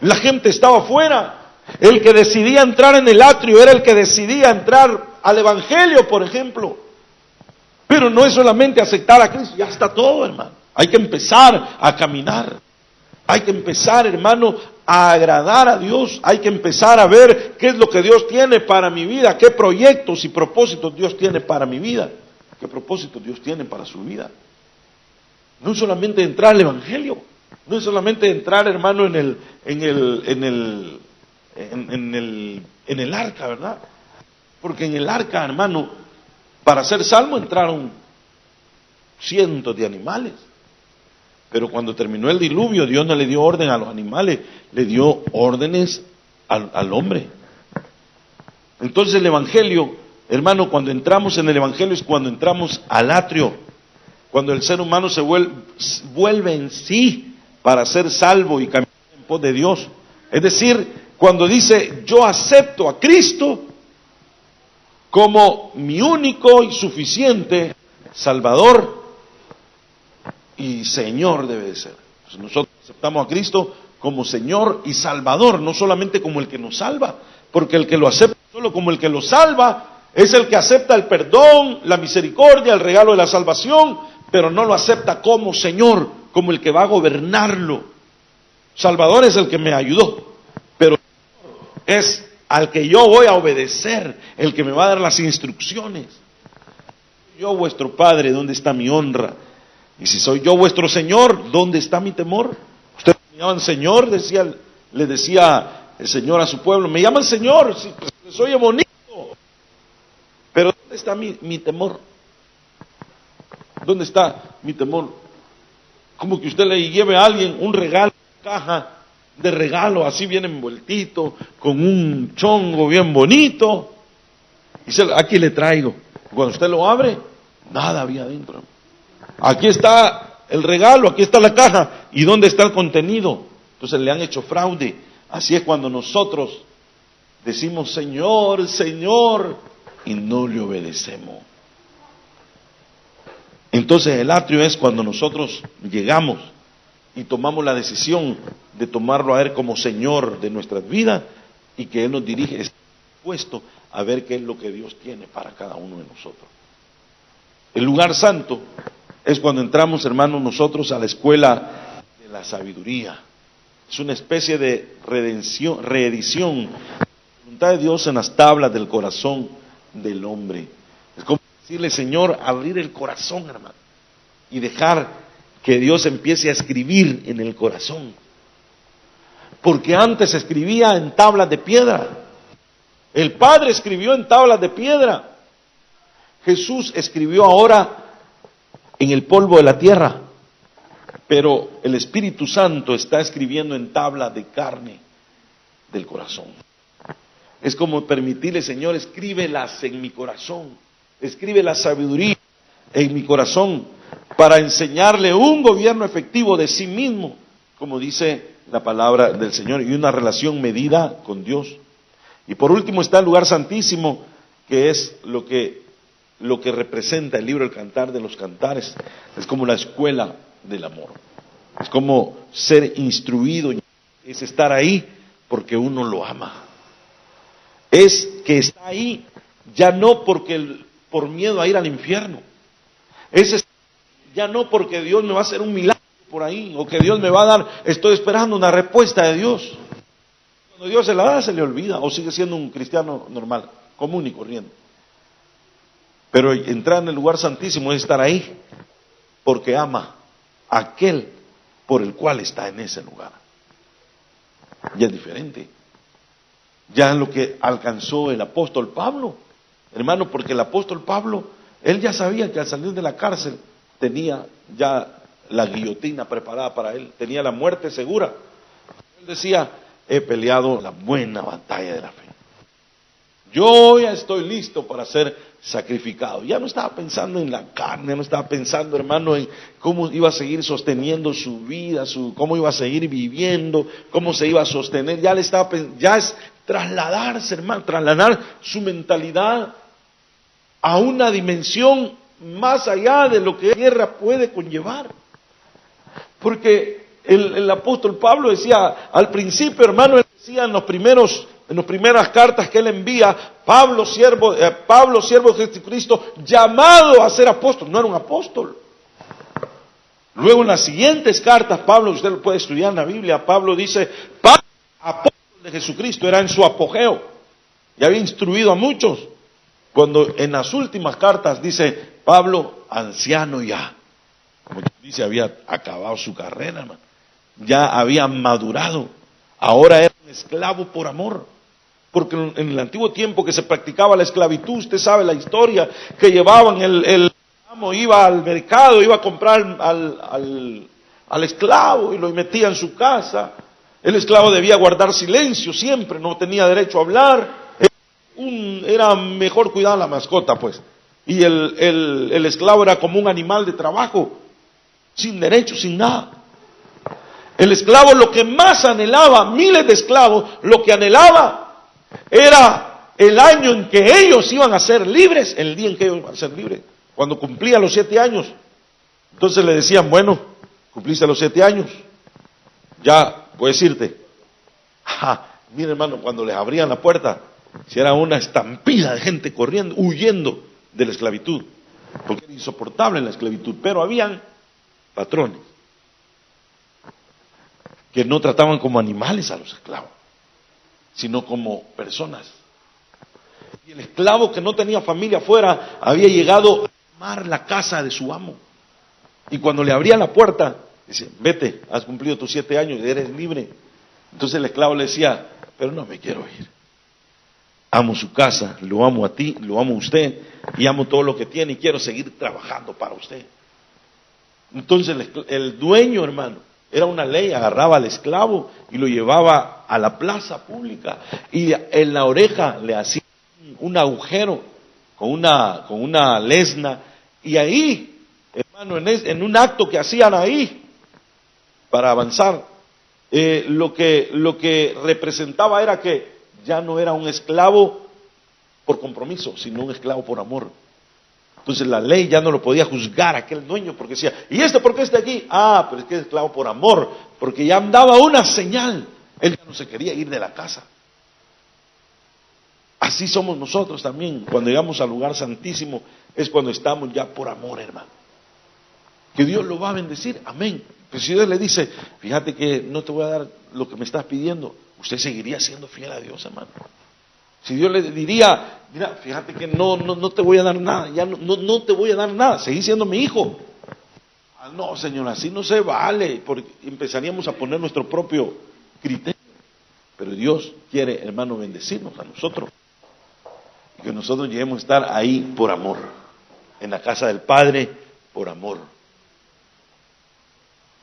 La gente estaba afuera. El que decidía entrar en el atrio era el que decidía entrar al evangelio, por ejemplo. Pero no es solamente aceptar a Cristo, ya está todo, hermano. Hay que empezar a caminar. Hay que empezar, hermano, a agradar a Dios. Hay que empezar a ver qué es lo que Dios tiene para mi vida, qué proyectos y propósitos Dios tiene para mi vida, qué propósitos Dios tiene para su vida. No solamente entrar al evangelio. No es solamente entrar, hermano, en el arca, ¿verdad? Porque en el arca, hermano, para ser salvo entraron cientos de animales. Pero cuando terminó el diluvio, Dios no le dio orden a los animales, le dio órdenes al hombre. Entonces el evangelio, hermano, cuando entramos en el evangelio es cuando entramos al atrio, cuando el ser humano se vuelve en sí para ser salvo y caminar en pos de Dios. Es decir, cuando dice, yo acepto a Cristo como mi único y suficiente Salvador y Señor debe de ser. Pues nosotros aceptamos a Cristo como Señor y Salvador, no solamente como el que nos salva, porque el que lo acepta solo como el que lo salva es el que acepta el perdón, la misericordia, el regalo de la salvación, pero no lo acepta como Señor, como el que va a gobernarlo. Salvador es el que me ayudó, pero Es al que yo voy a obedecer, el que me va a dar las instrucciones. Yo vuestro Padre, ¿dónde está mi honra? Y si soy yo vuestro Señor, ¿dónde está mi temor? Ustedes me llaman Señor, le decía el Señor a su pueblo, me llaman Señor, si les oye bonito, pero ¿dónde está mi temor? ¿Dónde está mi temor? Como que usted le lleve a alguien un regalo, una caja de regalo, así bien envueltito, con un chongo bien bonito, y aquí le traigo. Cuando usted lo abre, nada había adentro. Aquí está el regalo, aquí está la caja, ¿y dónde está el contenido? Entonces le han hecho fraude. Así es cuando nosotros decimos Señor, Señor, y no le obedecemos. Entonces el atrio es cuando nosotros llegamos y tomamos la decisión de tomarlo a Él como Señor de nuestras vidas y que Él nos dirige, está dispuesto a ver qué es lo que Dios tiene para cada uno de nosotros. El lugar santo es cuando entramos, hermanos, nosotros a la escuela de la sabiduría. Es una especie de reedición de la voluntad de Dios en las tablas del corazón del hombre. Es como decirle, Señor, abrir el corazón, hermano, y dejar que Dios empiece a escribir en el corazón. Porque antes escribía en tablas de piedra. El Padre escribió en tablas de piedra. Jesús escribió ahora en el polvo de la tierra. Pero el Espíritu Santo está escribiendo en tablas de carne del corazón. Es como permitirle, Señor, escríbelas en mi corazón. Escribe la sabiduría en mi corazón para enseñarle un gobierno efectivo de sí mismo, como dice la palabra del Señor, y una relación medida con Dios. Y por último está el lugar santísimo, que es lo que representa el libro El Cantar de los Cantares. Es como la escuela del amor. Es como ser instruido, es estar ahí porque uno lo ama. Es que está ahí ya no por miedo a ir al infierno. Es ya no porque Dios me va a hacer un milagro por ahí, o que Dios me va a dar, estoy esperando una respuesta de Dios. Cuando Dios se la da, se le olvida, o sigue siendo un cristiano normal, común y corriente. Pero entrar en el lugar santísimo es estar ahí, porque ama a aquel por el cual está en ese lugar. Ya es diferente. Ya es lo que alcanzó el apóstol Pablo, hermano, porque el apóstol Pablo, él ya sabía que al salir de la cárcel tenía ya la guillotina preparada para él, tenía la muerte segura. Él decía, he peleado la buena batalla de la fe. Yo ya estoy listo para ser sacrificado. Ya no estaba pensando en la carne, no estaba pensando, hermano, en cómo iba a seguir sosteniendo su vida, cómo iba a seguir viviendo, cómo se iba a sostener. Ya es trasladarse, hermano, trasladar su mentalidad a una dimensión más allá de lo que la tierra puede conllevar. Porque el apóstol Pablo decía, al principio, hermano, él decía en las primeras cartas que él envía, Pablo, siervo de Jesucristo, llamado a ser apóstol. No era un apóstol. Luego en las siguientes cartas, Pablo, usted lo puede estudiar en la Biblia, Pablo dice, Pablo, apóstol de Jesucristo, era en su apogeo. Ya había instruido a muchos. Cuando en las últimas cartas dice, Pablo, anciano ya. Como dice, había acabado su carrera, hermano. Ya había madurado. Ahora era un esclavo por amor. Porque en el antiguo tiempo que se practicaba la esclavitud, usted sabe la historia, que llevaban el amo, iba al mercado, iba a comprar al esclavo y lo metía en su casa. El esclavo debía guardar silencio siempre, no tenía derecho a hablar. Era mejor cuidar a la mascota, pues. Y el esclavo era como un animal de trabajo, sin derecho, sin nada. El esclavo lo que más anhelaba, miles de esclavos, lo que anhelaba era el año en que ellos iban a ser libres, el día en que ellos iban a ser libres, cuando cumplía los 7 años. Entonces le decían, bueno, cumpliste los 7 años, ya puedes irte. Mira, hermano, cuando les abrían la puerta, si era una estampida de gente corriendo, huyendo de la esclavitud, porque era insoportable la esclavitud, pero habían patrones que no trataban como animales a los esclavos. sino como personas. Y el esclavo que no tenía familia afuera había llegado a amar la casa de su amo. Y cuando le abría la puerta, dice, vete, has cumplido tus 7 años y eres libre. Entonces el esclavo le decía, pero no me quiero ir. Amo su casa, lo amo a ti, lo amo a usted, y amo todo lo que tiene y quiero seguir trabajando para usted. Entonces el dueño, hermano, era una ley, agarraba al esclavo y lo llevaba a la plaza pública y en la oreja le hacía un agujero con una lesna, y ahí, hermano, en un acto que hacían ahí para avanzar, lo que representaba era que ya no era un esclavo por compromiso, sino un esclavo por amor. Entonces la ley ya no lo podía juzgar a aquel dueño porque decía, ¿y este por qué está aquí? Ah, pero es que es esclavo por amor, porque ya daba una señal. Él ya no se quería ir de la casa. Así somos nosotros también. Cuando llegamos al lugar santísimo es cuando estamos ya por amor, hermano. Que Dios lo va a bendecir, amén. Pero si Dios le dice, fíjate que no te voy a dar lo que me estás pidiendo, usted seguiría siendo fiel a Dios, hermano. Si Dios le diría, mira, fíjate que no te voy a dar nada, ya no te voy a dar nada, seguí siendo mi hijo. Ah, no, Señor, así no se vale, porque empezaríamos a poner nuestro propio criterio. Pero Dios quiere, hermano, bendecirnos a nosotros. Y que nosotros lleguemos a estar ahí por amor, en la casa del Padre, por amor.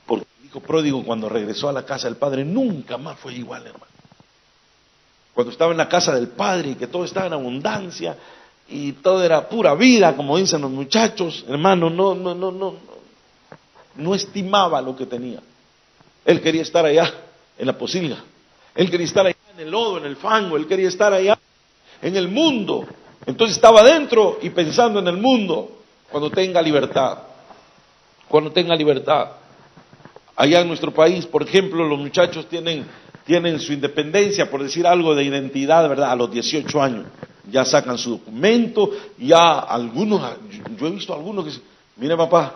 Porque el hijo pródigo, cuando regresó a la casa del Padre, nunca más fue igual, hermano. Cuando estaba en la casa del Padre y que todo estaba en abundancia y todo era pura vida, como dicen los muchachos, hermano, no estimaba lo que tenía. Él quería estar allá en la posilga, él quería estar allá en el lodo, en el fango, él quería estar allá en el mundo. Entonces estaba dentro y pensando en el mundo. Cuando tenga libertad, allá en nuestro país, por ejemplo, los muchachos tienen su independencia, por decir algo, de identidad, ¿verdad? A los 18 años. Ya sacan su documento, ya algunos, yo he visto algunos que dicen, mire papá,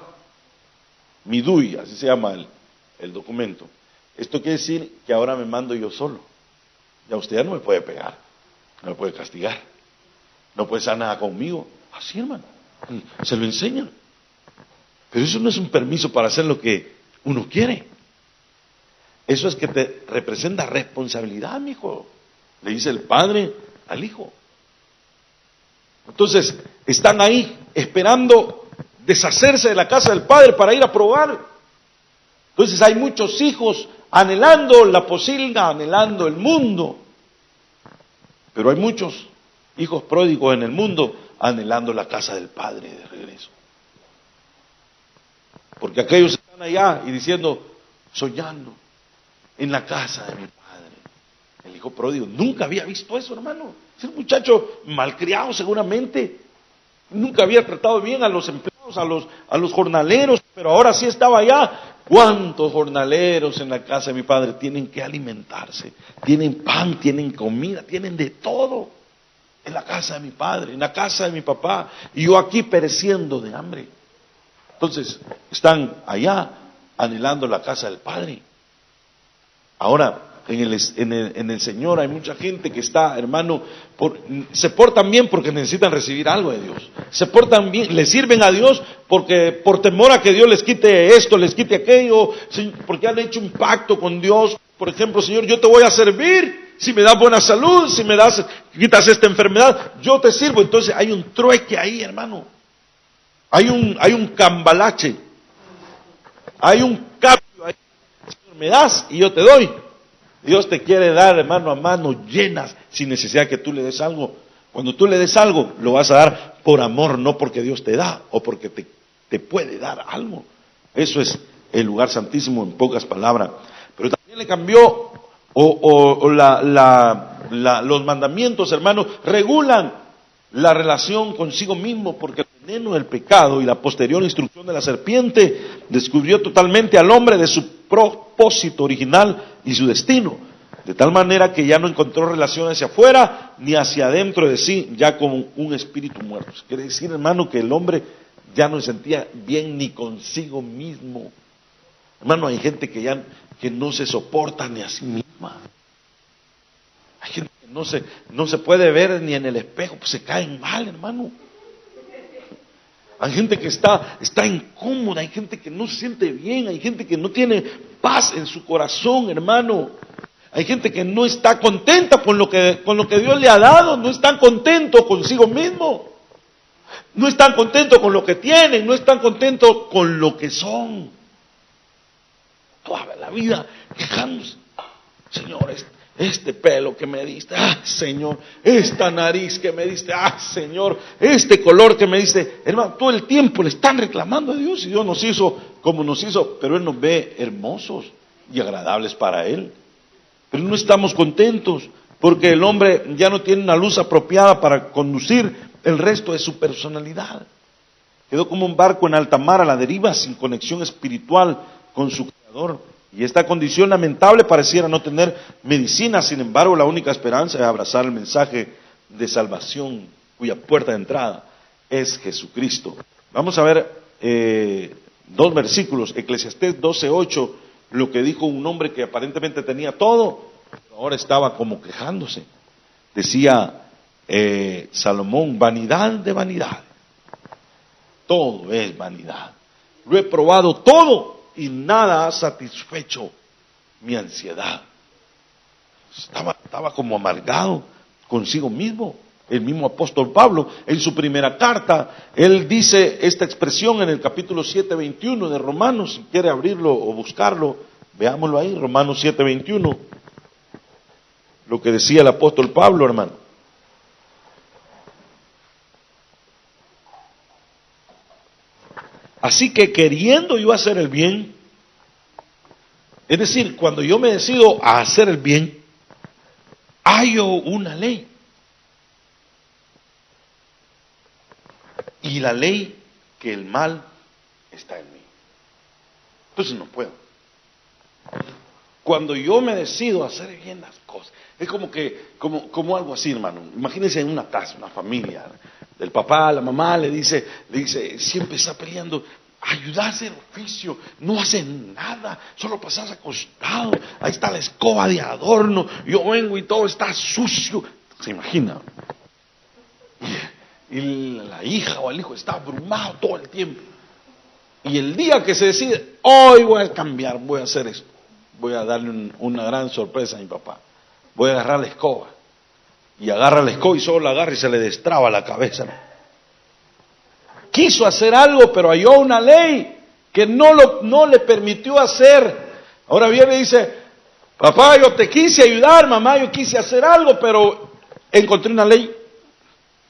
mi DUI, así se llama el documento. Esto quiere decir que ahora me mando yo solo. Ya usted ya no me puede pegar, no me puede castigar, no puede hacer nada conmigo. Así, hermano, se lo enseñan. Pero eso no es un permiso para hacer lo que uno quiere. Eso es que te representa responsabilidad, mi hijo. Le dice el padre al hijo. Entonces, están ahí esperando deshacerse de la casa del padre para ir a probar. Entonces hay muchos hijos anhelando la posilga, anhelando el mundo. Pero hay muchos hijos pródigos en el mundo anhelando la casa del padre de regreso. Porque aquellos están allá y diciendo, soñando en la casa de mi padre. El hijo pródigo nunca había visto eso, hermano. Es un muchacho malcriado seguramente. Nunca había tratado bien a los empleados, a los jornaleros, pero ahora sí estaba allá. ¿Cuántos jornaleros en la casa de mi padre tienen que alimentarse? Tienen pan, tienen comida, tienen de todo en la casa de mi padre, en la casa de mi papá, y yo aquí pereciendo de hambre. Entonces, están allá anhelando la casa del Padre. Ahora, en el Señor hay mucha gente que está, hermano, se portan bien porque necesitan recibir algo de Dios. Se portan bien, le sirven a Dios porque por temor a que Dios les quite esto, les quite aquello, porque han hecho un pacto con Dios. Por ejemplo, Señor, yo te voy a servir si me das buena salud, si me quitas esta enfermedad, yo te sirvo. Entonces hay un trueque ahí, hermano. Hay un cambalache, hay un cambio ahí. Señor, me das y yo te doy. Dios te quiere dar, hermano, a manos llenas, sin necesidad que tú le des algo. Cuando tú le des algo, lo vas a dar por amor, no porque Dios te da o porque te puede dar algo. Eso es el lugar santísimo, en pocas palabras. Pero también le cambió, los mandamientos, hermano, regulan la relación consigo mismo, porque el veneno del pecado y la posterior instrucción de la serpiente descubrió totalmente al hombre de su propósito original y su destino, de tal manera que ya no encontró relación hacia afuera ni hacia adentro de sí, ya como un espíritu muerto. Quiere decir, hermano, que el hombre ya no se sentía bien ni consigo mismo. Hermano, hay gente que no se soporta ni a sí misma. Hay gente no se puede ver ni en el espejo, pues se caen mal, hermano. Hay gente que está incómoda, hay gente que no se siente bien, hay gente que no tiene paz en su corazón, hermano. Hay gente que no está contenta con lo que Dios le ha dado, no están contentos consigo mismo. No están contentos con lo que tienen, no están contentos con lo que son. Toda la vida quejándose. Señor, este pelo que me diste, Señor, esta nariz que me diste, Señor, este color que me diste. Hermano, todo el tiempo le están reclamando a Dios, y Dios nos hizo como nos hizo, pero Él nos ve hermosos y agradables para Él. Pero no estamos contentos porque el hombre ya no tiene una luz apropiada para conducir el resto de su personalidad. Quedó como un barco en alta mar a la deriva, sin conexión espiritual con su Creador. Y esta condición lamentable pareciera no tener medicina. Sin embargo, la única esperanza es abrazar el mensaje de salvación, cuya puerta de entrada es Jesucristo. Vamos a ver dos versículos. Eclesiastés 12:8, lo que dijo un hombre que aparentemente tenía todo, pero ahora estaba como quejándose. Decía Salomón: vanidad de vanidades, todo es vanidad. Lo he probado todo y nada ha satisfecho mi ansiedad. Estaba como amargado consigo mismo. El mismo apóstol Pablo, en su primera carta, él dice esta expresión en el capítulo 7:21 de Romanos. Si quiere abrirlo o buscarlo, veámoslo ahí, Romanos 7:21. Lo que decía el apóstol Pablo, hermano. Así que queriendo yo hacer el bien, es decir, cuando yo me decido a hacer el bien, hallo una ley. Y la ley que el mal está en mí. Entonces no puedo. Cuando yo me decido a hacer bien las cosas, es como algo así, hermano. Imagínense en una casa, una familia. El papá, la mamá le dice, siempre está peleando. Ayuda a hacer oficio, no hacen nada, solo pasas acostado, ahí está la escoba de adorno, yo vengo y todo está sucio. ¿Se imagina? Y la hija o el hijo está abrumado todo el tiempo. Y el día que se decide, hoy voy a cambiar, voy a hacer esto, voy a darle una gran sorpresa a mi papá, voy a agarrar la escoba. Y agarra la escoba y solo la agarra y se le destraba la cabeza. Quiso hacer algo, pero halló una ley que no le permitió hacer. Ahora viene y dice: papá, yo te quise ayudar, mamá, yo quise hacer algo, pero encontré una ley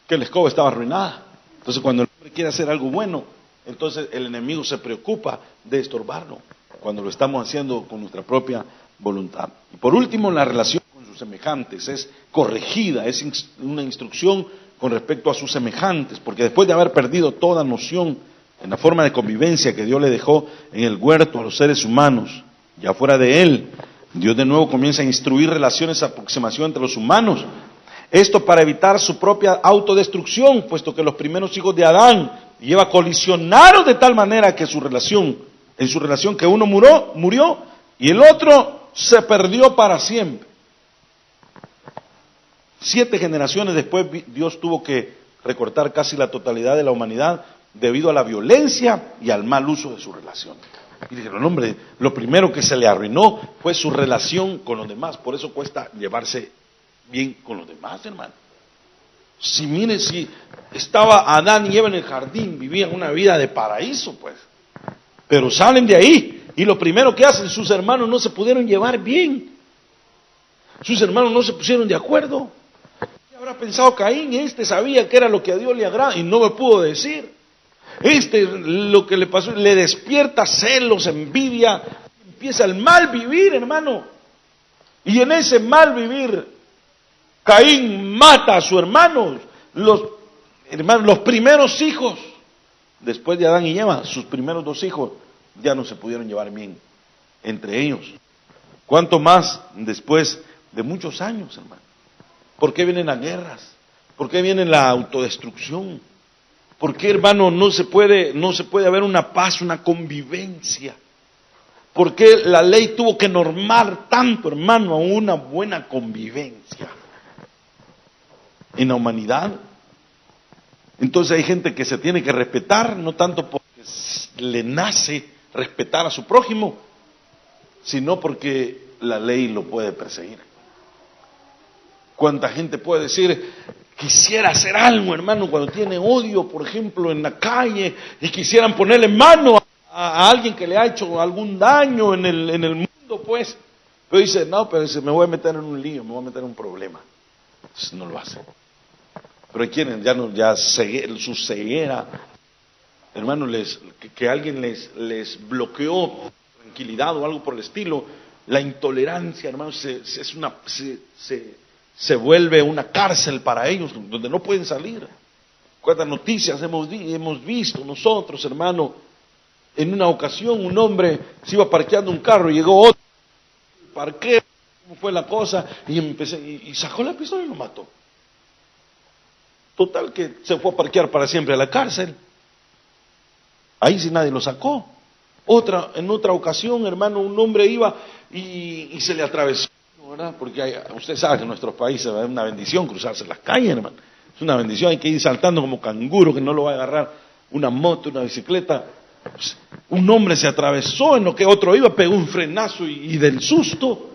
que la escoba estaba arruinada. Entonces cuando el hombre quiere hacer algo bueno, entonces el enemigo se preocupa de estorbarlo, cuando lo estamos haciendo con nuestra propia voluntad. Y por último, la relación con sus semejantes es corregida, es una instrucción con respecto a sus semejantes, porque después de haber perdido toda noción en la forma de convivencia que Dios le dejó en el huerto a los seres humanos, ya fuera de él, Dios de nuevo comienza a instruir relaciones de aproximación entre los humanos. Esto para evitar su propia autodestrucción, puesto que los primeros hijos de Adán y Eva colisionaron de tal manera que en su relación que uno murió y el otro se perdió para siempre. 7 generaciones después Dios tuvo que recortar casi la totalidad de la humanidad debido a la violencia y al mal uso de su relación. Y dijeron: hombre, lo primero que se le arruinó fue su relación con los demás. Por eso cuesta llevarse bien con los demás, hermano. Si estaba Adán y Eva en el jardín, vivían una vida de paraíso, pues. Pero salen de ahí y lo primero que hacen, sus hermanos no se pudieron llevar bien. Sus hermanos no se pusieron de acuerdo. Habrá pensado Caín: sabía que era lo que a Dios le agrada y no me pudo decir. Lo que le pasó, le despierta celos, envidia, empieza el mal vivir, hermano. Y en ese mal vivir, Caín mata a sus hermanos, los primeros hijos. Después de Adán y Eva, sus primeros 2 hijos ya no se pudieron llevar bien entre ellos. ¿Cuánto más después de muchos años, hermano? ¿Por qué vienen las guerras? ¿Por qué viene la autodestrucción? ¿Por qué, hermano, no se puede haber una paz, una convivencia? ¿Por qué la ley tuvo que normar tanto, hermano, a una buena convivencia? en la humanidad. Entonces hay gente que se tiene que respetar, no tanto porque le nace respetar a su prójimo, sino porque la ley lo puede perseguir. ¿Cuánta gente puede decir, quisiera hacer algo, hermano, cuando tiene odio, por ejemplo, en la calle, y quisieran ponerle mano a alguien que le ha hecho algún daño en el mundo, pues? Pero dice, no, pero dice, me voy a meter en un lío, me voy a meter en un problema. Entonces no lo hace. Pero hay quienes su ceguera, hermano, que alguien les bloqueó tranquilidad o algo por el estilo, la intolerancia, hermano, se vuelve una cárcel para ellos, donde no pueden salir. ¿Cuántas noticias hemos visto nosotros, hermano? En una ocasión un hombre se iba parqueando un carro, llegó otro, parqueo, ¿cómo fue la cosa? Y sacó la pistola y lo mató. Total que se fue a parquear para siempre a la cárcel. Ahí sí nadie lo sacó. En otra ocasión, hermano, un hombre iba y se le atravesó, ¿verdad? Porque usted sabe que en nuestros países es una bendición cruzarse las calles, hermano. Es una bendición, hay que ir saltando como canguro, que no lo va a agarrar una moto, una bicicleta. Pues, un hombre se atravesó en lo que otro iba, pegó un frenazo y del susto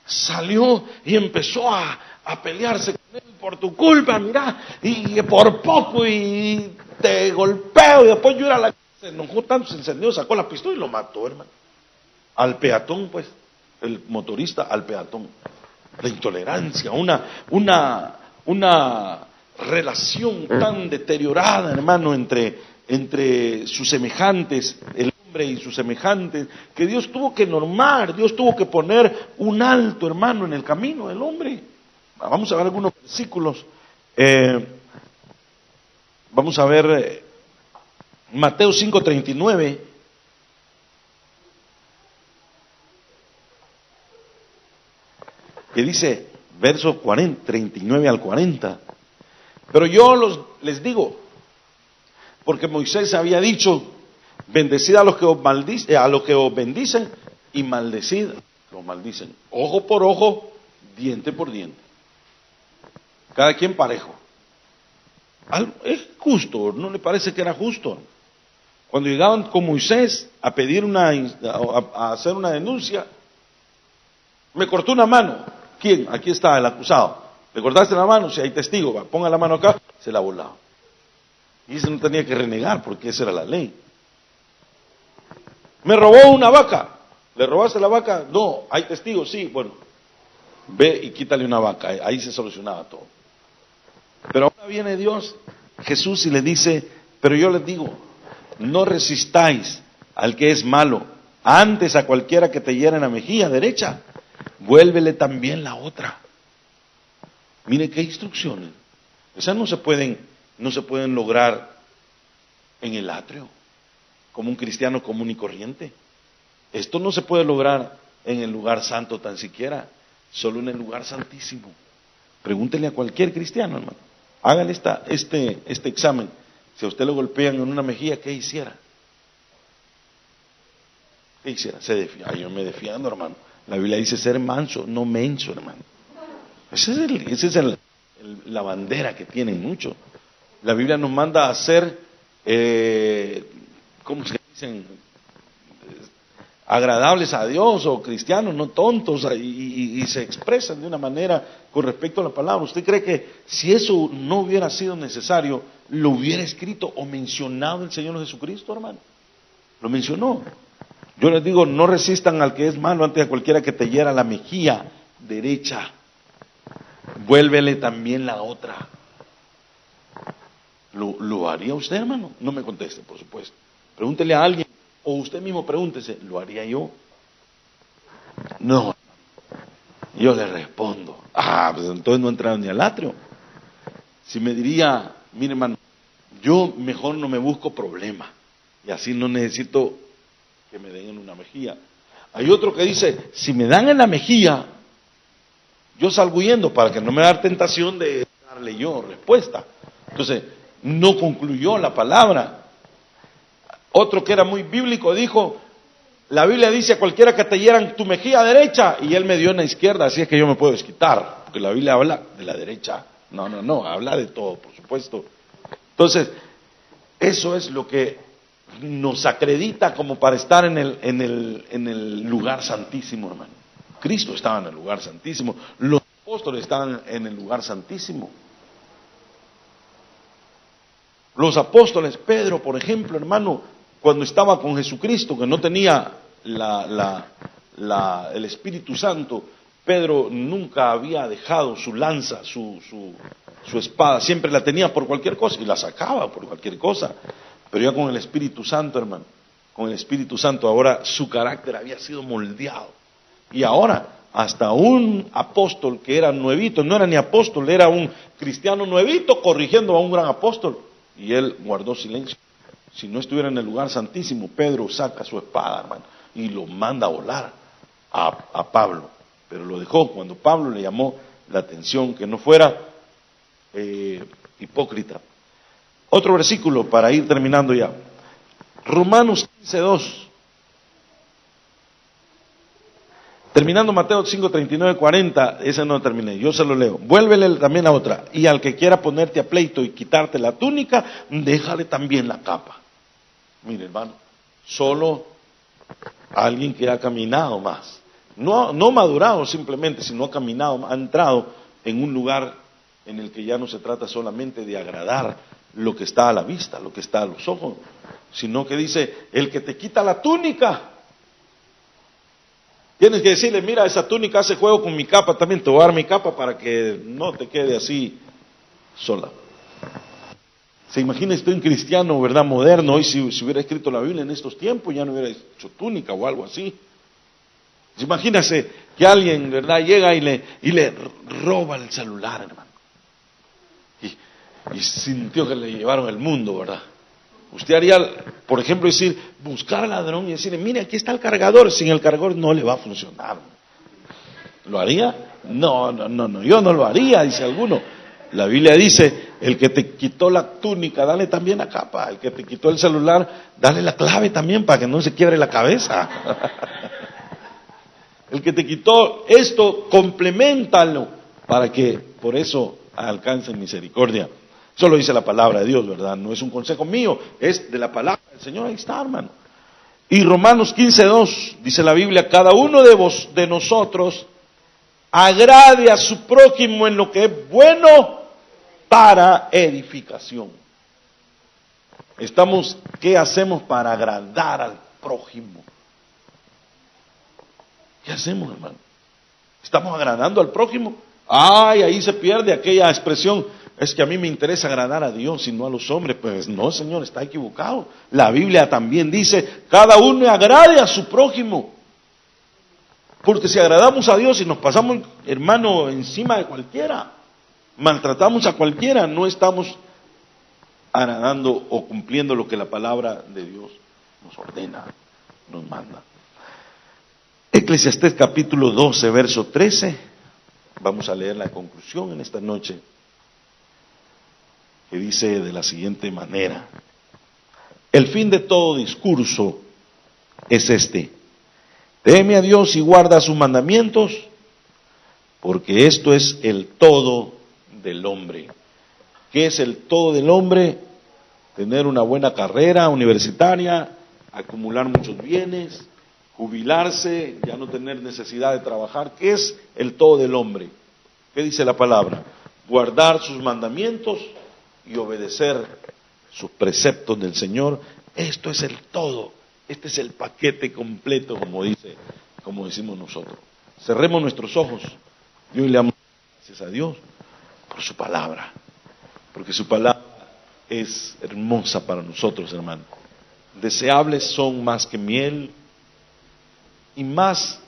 salió y empezó a pelearse con él por tu culpa, mirá, y por poco y te golpeo, y después yo se enojó tanto, se encendió, sacó la pistola y lo mató, hermano. Al peatón, pues, el motorista al peatón. La intolerancia, una relación tan deteriorada, hermano, entre sus semejantes, el hombre y sus semejantes, que Dios tuvo que normar, Dios tuvo que poner un alto, hermano, en el camino del hombre. Vamos a ver algunos versículos. Vamos a ver Mateo 5:39. Que dice, verso 39 al 40. Pero yo les digo, porque Moisés había dicho, bendecid a los que os bendicen y maldecid a los que os maldicen. Ojo por ojo, diente por diente. Cada quien parejo. Es justo, ¿no le parece que era justo? Cuando llegaban con Moisés a pedir a hacer una denuncia, me cortó una mano. ¿Quién? Aquí está el acusado. ¿Le cortaste la mano? Si hay testigo, ponga la mano acá, se la volaba. Y ese no tenía que renegar porque esa era la ley. Me robó una vaca. ¿Le robaste la vaca? No. ¿Hay testigos? Sí. Bueno, ve y quítale una vaca. Ahí se solucionaba todo. Pero ahora viene Dios, Jesús, y le dice, pero yo les digo, no resistáis al que es malo. Antes a cualquiera que te hiera en la mejilla derecha, vuélvele también la otra. Mire qué instrucciones. Esas no se pueden lograr en el atrio, como un cristiano común y corriente. Esto no se puede lograr en el lugar santo tan siquiera, solo en el lugar santísimo. Pregúntele a cualquier cristiano, hermano. Hágale este examen. Si a usted lo golpean en una mejilla, ¿qué hiciera? ¿Qué hiciera? Yo me defiendo, hermano. La Biblia dice ser manso, no menso, hermano. Esa es la bandera que tienen muchos. La Biblia nos manda a ser, ¿cómo se dicen? Agradables a Dios, o cristianos, no tontos, y se expresan de una manera con respecto a la palabra. ¿Usted cree que si eso no hubiera sido necesario, lo hubiera escrito o mencionado el Señor Jesucristo, hermano? Lo mencionó. Yo les digo, no resistan al que es malo, antes a cualquiera que te hiera la mejilla derecha, vuélvele también la otra. ¿Lo haría usted, hermano? No me conteste, por supuesto. Pregúntele a alguien, o usted mismo pregúntese, ¿lo haría yo? No. Yo le respondo, pues entonces no entraron ni al atrio. Si me diría, mire, hermano, yo mejor no me busco problema, y así no necesito que me den en una mejilla. Hay otro que dice, si me dan en la mejilla, yo salgo huyendo para que no me da tentación de darle yo respuesta. Entonces, no concluyó la palabra. Otro que era muy bíblico dijo, la Biblia dice a cualquiera que te hieran tu mejilla derecha, y él me dio en la izquierda, así es que yo me puedo desquitar, porque la Biblia habla de la derecha. No, habla de todo, por supuesto. Entonces, eso es lo que nos acredita como para estar en el lugar santísimo, hermano. Cristo estaba en el lugar santísimo, los apóstoles estaban en el lugar santísimo. Los apóstoles, Pedro, por ejemplo, hermano, cuando estaba con Jesucristo, que no tenía el Espíritu Santo, Pedro nunca había dejado su lanza, su espada, siempre la tenía por cualquier cosa y la sacaba por cualquier cosa. Pero ya con el Espíritu Santo, hermano, con el Espíritu Santo, ahora su carácter había sido moldeado. Y ahora, hasta un apóstol que era nuevito, no era ni apóstol, era un cristiano nuevito corrigiendo a un gran apóstol. Y él guardó silencio. Si no estuviera en el lugar santísimo, Pedro saca su espada, hermano, y lo manda a volar a Pablo. Pero lo dejó cuando Pablo le llamó la atención, que no fuera hipócrita. Otro versículo para ir terminando ya. Romanos 15:2. Terminando Mateo 5, 39, 40, ese no terminé, yo se lo leo. Vuélvele también a otra. Y al que quiera ponerte a pleito y quitarte la túnica, déjale también la capa. Mire, hermano, solo alguien que ha caminado más. No madurado simplemente, sino ha caminado, ha entrado en un lugar en el que ya no se trata solamente de agradar lo que está a la vista, lo que está a los ojos, sino que dice, el que te quita la túnica, tienes que decirle, mira, esa túnica hace juego con mi capa también, te voy a dar mi capa para que no te quede así sola. Se imagina usted un cristiano, ¿verdad?, moderno, hoy si hubiera escrito la Biblia en estos tiempos, ya no hubiera hecho túnica o algo así. Imagínese que alguien, ¿verdad?, llega y le roba el celular, hermano. Y sintió que le llevaron el mundo, ¿verdad? Usted haría, por ejemplo, buscar al ladrón y decirle, mire, aquí está el cargador. Sin el cargador no le va a funcionar. ¿Lo haría? No, yo no lo haría, dice alguno. La Biblia dice, el que te quitó la túnica, dale también la capa. El que te quitó el celular, dale la clave también para que no se quiebre la cabeza. El que te quitó esto, compleméntalo para que por eso alcancen misericordia. Eso lo dice la palabra de Dios, ¿verdad? No es un consejo mío, es de la palabra del Señor, ahí está, hermano. Y Romanos 15:2, dice la Biblia, cada uno de nosotros agrade a su prójimo en lo que es bueno para edificación. ¿Qué hacemos para agradar al prójimo? ¿Qué hacemos, hermano? ¿Estamos agradando al prójimo? Ay, ahí se pierde aquella expresión, es que a mí me interesa agradar a Dios y no a los hombres. Pues no, Señor, está equivocado. La Biblia también dice, cada uno agrade a su prójimo. Porque si agradamos a Dios y nos pasamos, hermano, encima de cualquiera, maltratamos a cualquiera, no estamos agradando o cumpliendo lo que la palabra de Dios nos ordena, nos manda. Eclesiastés capítulo 12, verso 13. Vamos a leer la conclusión en esta noche, que dice de la siguiente manera: el fin de todo discurso es este: teme a Dios y guarda sus mandamientos, porque esto es el todo del hombre. ¿Qué es el todo del hombre? Tener una buena carrera universitaria, acumular muchos bienes, jubilarse, ya no tener necesidad de trabajar. ¿Qué es el todo del hombre? ¿Qué dice la palabra? Guardar sus mandamientos y obedecer sus preceptos del Señor. Esto es el todo. Este es el paquete completo, como decimos nosotros. Cerremos nuestros ojos y hoy le damos gracias a Dios por su palabra, porque su palabra es hermosa para nosotros, hermano. Deseables son más que miel y más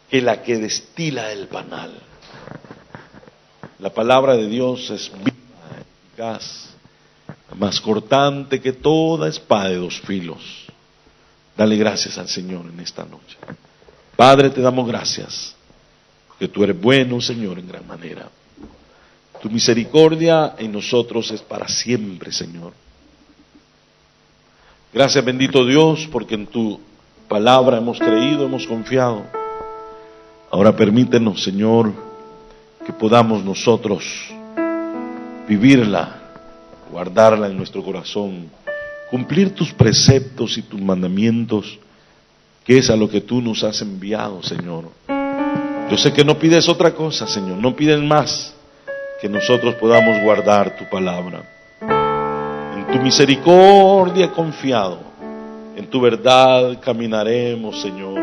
que la que destila el panal. La palabra de Dios es viva, eficaz, más cortante que toda espada de dos filos. Dale gracias al Señor en esta noche. Padre, te damos gracias, porque tú eres bueno, Señor, en gran manera. Tu misericordia en nosotros es para siempre, Señor. Gracias, bendito Dios, porque en tu palabra hemos creído, hemos confiado. Ahora permítenos, Señor, que podamos nosotros vivirla, guardarla en nuestro corazón, cumplir tus preceptos y tus mandamientos, que es a lo que tú nos has enviado, Señor. Yo sé que no pides otra cosa, Señor, no pides más que nosotros podamos guardar tu palabra. En tu misericordia confiado, en tu verdad caminaremos, Señor.